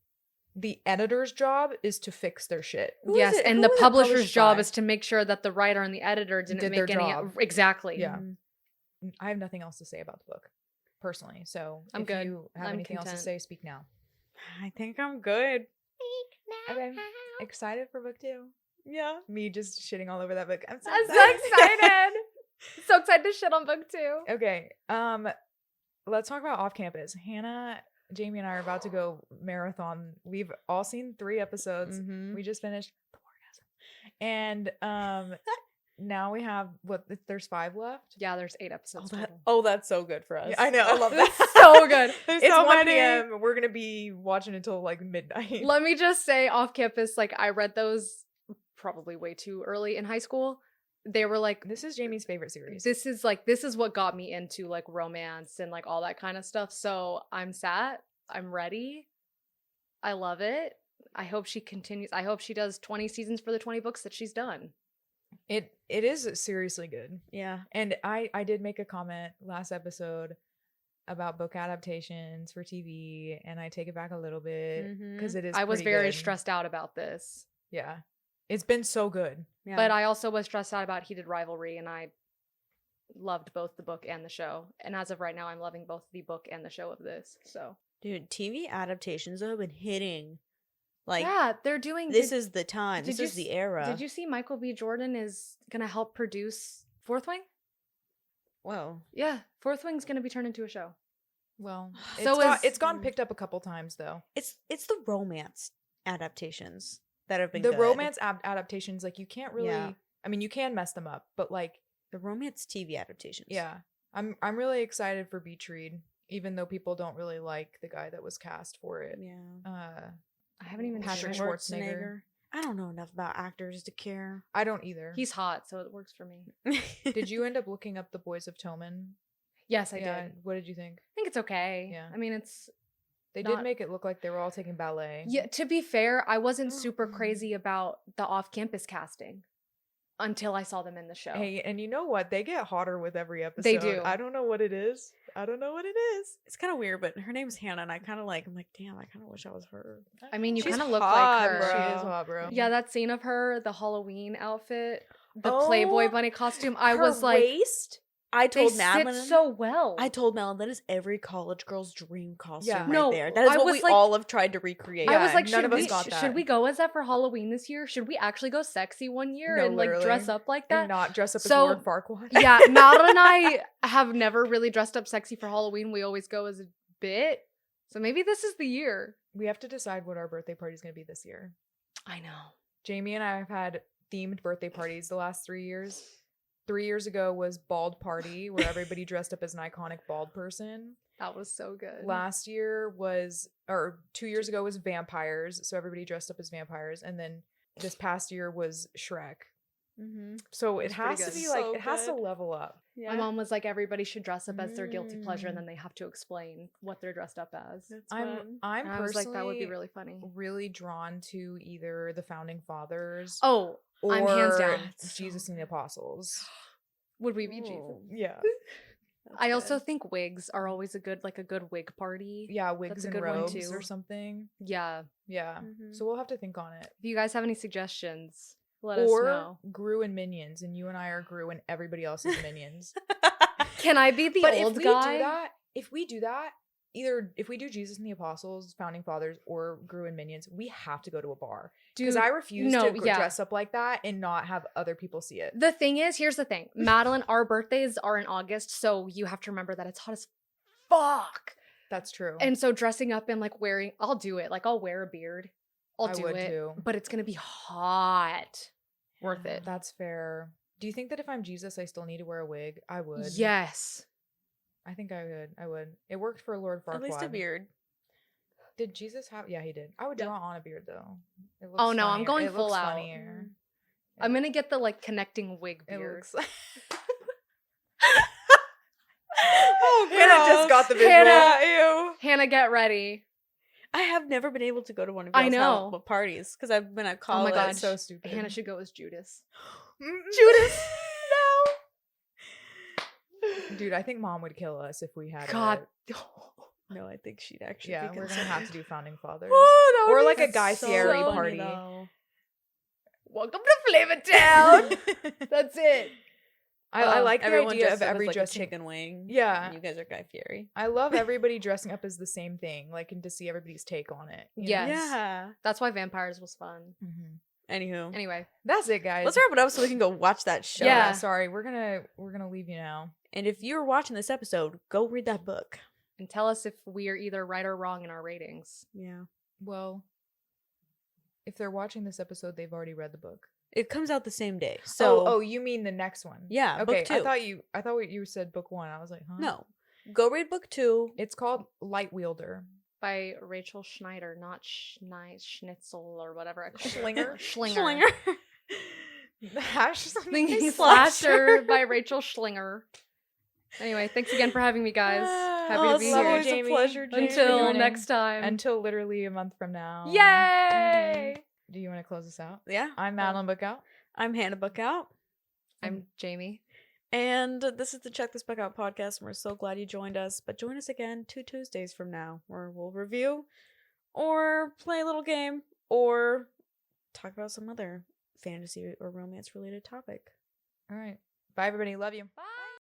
The editor's job is to fix their shit. Who is Yes, it- and who the is it publisher's published job by? is to make sure that the writer and the editor didn't Did make their any job. exactly. Yeah. I have nothing else to say about the book, personally. So I'm if good. you have I'm anything else content. to say, speak now. I think I'm good. Okay. Excited for book 2? Yeah. Me just shitting all over that book. I'm so I'm so excited. excited. So excited to shit on book 2. Okay. Let's talk about off campus. Hannah, Jamie, and I are about to go marathon. We've all seen 3 episodes. Mhm. We just finished the orgasm. And now we have there's 5 left. Yeah, there's 8 episodes. total. That's so good for us. Yeah, I know. I love that. So good. There's It's so 1 many. p.m. We're gonna be watching until like midnight. Let me just say, off campus, like I read those probably way too early in high school. They were like, This is Jamie's favorite series. this is what got me into like romance and like all that kind of stuff. So I'm sat. I'm ready. I love it. I hope she continues. I hope she does 20 seasons for the 20 books that she's done. It is seriously good. Yeah. And I did make a comment last episode about book adaptations for TV, and I take it back a little bit because it is. I was pretty very good. stressed out about this. Yeah, it's been so good. Yeah. But I also was stressed out about Heated Rivalry, and I loved both the book and the show. And as of right now, I'm loving both the book and the show of this. So Dude, TV adaptations have been hitting. Like, yeah, they're doing. this is the time. This you is the era. Did you see Michael B. Jordan is gonna help produce Fourth Wing? Whoa. Yeah, Fourth Wing's gonna be turned into a show. Well, So it's gotten picked up a couple times though. It's the romance adaptations that have been The good. romance adaptations, like you can't really. Yeah. I mean, you can mess them up, but like, The romance TV adaptations. yeah, I'm really excited for Beach Read, even though people don't really like the guy that was cast for it. Yeah. I haven't even Patrick seen it. Schwarzenegger. I don't know enough about actors to care. I don't either. He's hot, so it works for me. Did you end up looking up The Boys of Tommen? Yes, I did. What did you think? I think it's okay. Yeah. I mean, it's They not- did make it look like they were all taking ballet. Yeah, to be fair, I wasn't super crazy about the off-campus casting until I saw them in the show. Hey, and you know what? They get hotter with every episode. They do. I don't know what it is. It's kind of weird, but her name's Hannah, and I'm like, damn, I kind of wish I was her. I mean, you She's kind of look hot, like her. bro. She is hot, bro. Yeah, that scene of her, the Halloween outfit, the Oh, Playboy bunny costume, I Her was like, waist. I they told sit Madeline. so well. I told Madeline that is every college girl's dream costume right No, there. That is I what was we like- all have tried to recreate. I was Yeah, like, none should of us we, got that. should we go as that for Halloween this year? Should we actually go sexy one year No, and like dress literally. up like And that? not dress up So- as Lord Farquaad. Yeah, Madeline and I have never really dressed up sexy for Halloween. We always go as a bit. So maybe this is the year. We have to decide what our birthday party is going to be this year. I know. Jamie and I have had themed birthday parties the last 3 years. 3 years ago was bald party, where everybody dressed up as an iconic bald person. That was so good. Last year was, or 2 years ago was vampires, so everybody dressed up as vampires. And then this past year was Shrek. Mm-hmm. So it That's pretty has to good. be like, So it has to good. level up. Yeah. My mom was like, everybody should dress up as their guilty pleasure, and Mm. then they have to explain what they're dressed up as. That's I'm fun. I'm And I was personally like, that would be really funny. really drawn to either the founding fathers Oh, or I'm hands down. Jesus and the Apostles. Would we be Jesus? Ooh, Yeah. that's I also good. think wigs are always a good wig party. Yeah, wigs a and good one, robes too. or something. Yeah. Yeah. Mhm. So we'll have to think on it. If you guys have any suggestions, let us Or know. Gru and Minions, and you and I are Gru and everybody else is Minions. Can I be the But old if we guy? do that, either if we do Jesus and the Apostles, Founding Fathers, or Gru and Minions, we have to go to a bar. Because Dude, I refuse no, to yeah. dress up like that and not have other people see it. The thing is, here's the thing. Madeline, our birthdays are in August, so you have to remember that it's hot as fuck. That's true. And so dressing up and like wearing, I'll do it. Like I'll wear a beard. I'll I do would it. too. But it's gonna be hot. Worth it. That's fair. Do you think that if I'm Jesus, I still need to wear a wig? I would. Yes. I think I would. I would. It worked for Lord Farquaad. At least a beard. Did Jesus have? Yeah, he did. I would Yeah. draw on a beard though. It looks Oh, no, I'm funnier. going It full looks out. funnier. I'm gonna get the like connecting wig It beard. looks like. Oh, Hannah just got the visual. Hannah. Ew. Hannah, get ready. I have never been able to go to one of I y'all's know. parties because I've been at Oh my college. God. That's so stupid. Hannah should go as Judas. Judas. No. Dude, I think Mom would kill us if we had God. it. No, I think she'd actually. Yeah, be we're gonna have to do Founding Fathers. Oh, that Or would like be a Guy so Fieri funny, party. though. Welcome to Flavor Town. That's it. I like the Everyone idea dressed of up as, every like, a dressing. chicken wing. Yeah. and you guys are Guy Fieri. I love everybody dressing up as the same thing, like, and to see everybody's take on it. you know? Yes. Yeah. That's why Vampires was fun. Mhm. Anywho, Anyway, That's it, guys. let's wrap it up so we can go watch that show. Yeah. Sorry, we're gonna leave you now. And if you're watching this episode, go read that book. and tell us if we are either right or wrong in our ratings. Yeah. Well, if they're watching this episode, they've already read the book. It comes out the same day. So oh, you mean the next one? yeah, Okay, book 2. I thought you said book 1. I was like, huh? No. Go read book 2. It's called Light Wielder. By Rachel Schneider, not Schnitzel or whatever. Schlinger? Schlinger. Hash something Thinking slasher. Slasher by Rachel Schlinger. Anyway, thanks again for having me, guys. Happy to be it's here. always Jamie. a pleasure, Jamie. Until joining. next time. Until literally a month from now. Yay! Do you want to close us out? Yeah. I'm Madeline Bookout. I'm Hannah Bookout. I'm Jamie. And this is the Check This Book Out podcast, and we're so glad you joined us. But join us again 2 Tuesdays from now, where we'll review or play a little game or talk about some other fantasy or romance related topic. All right. Bye, everybody. Love you. Bye.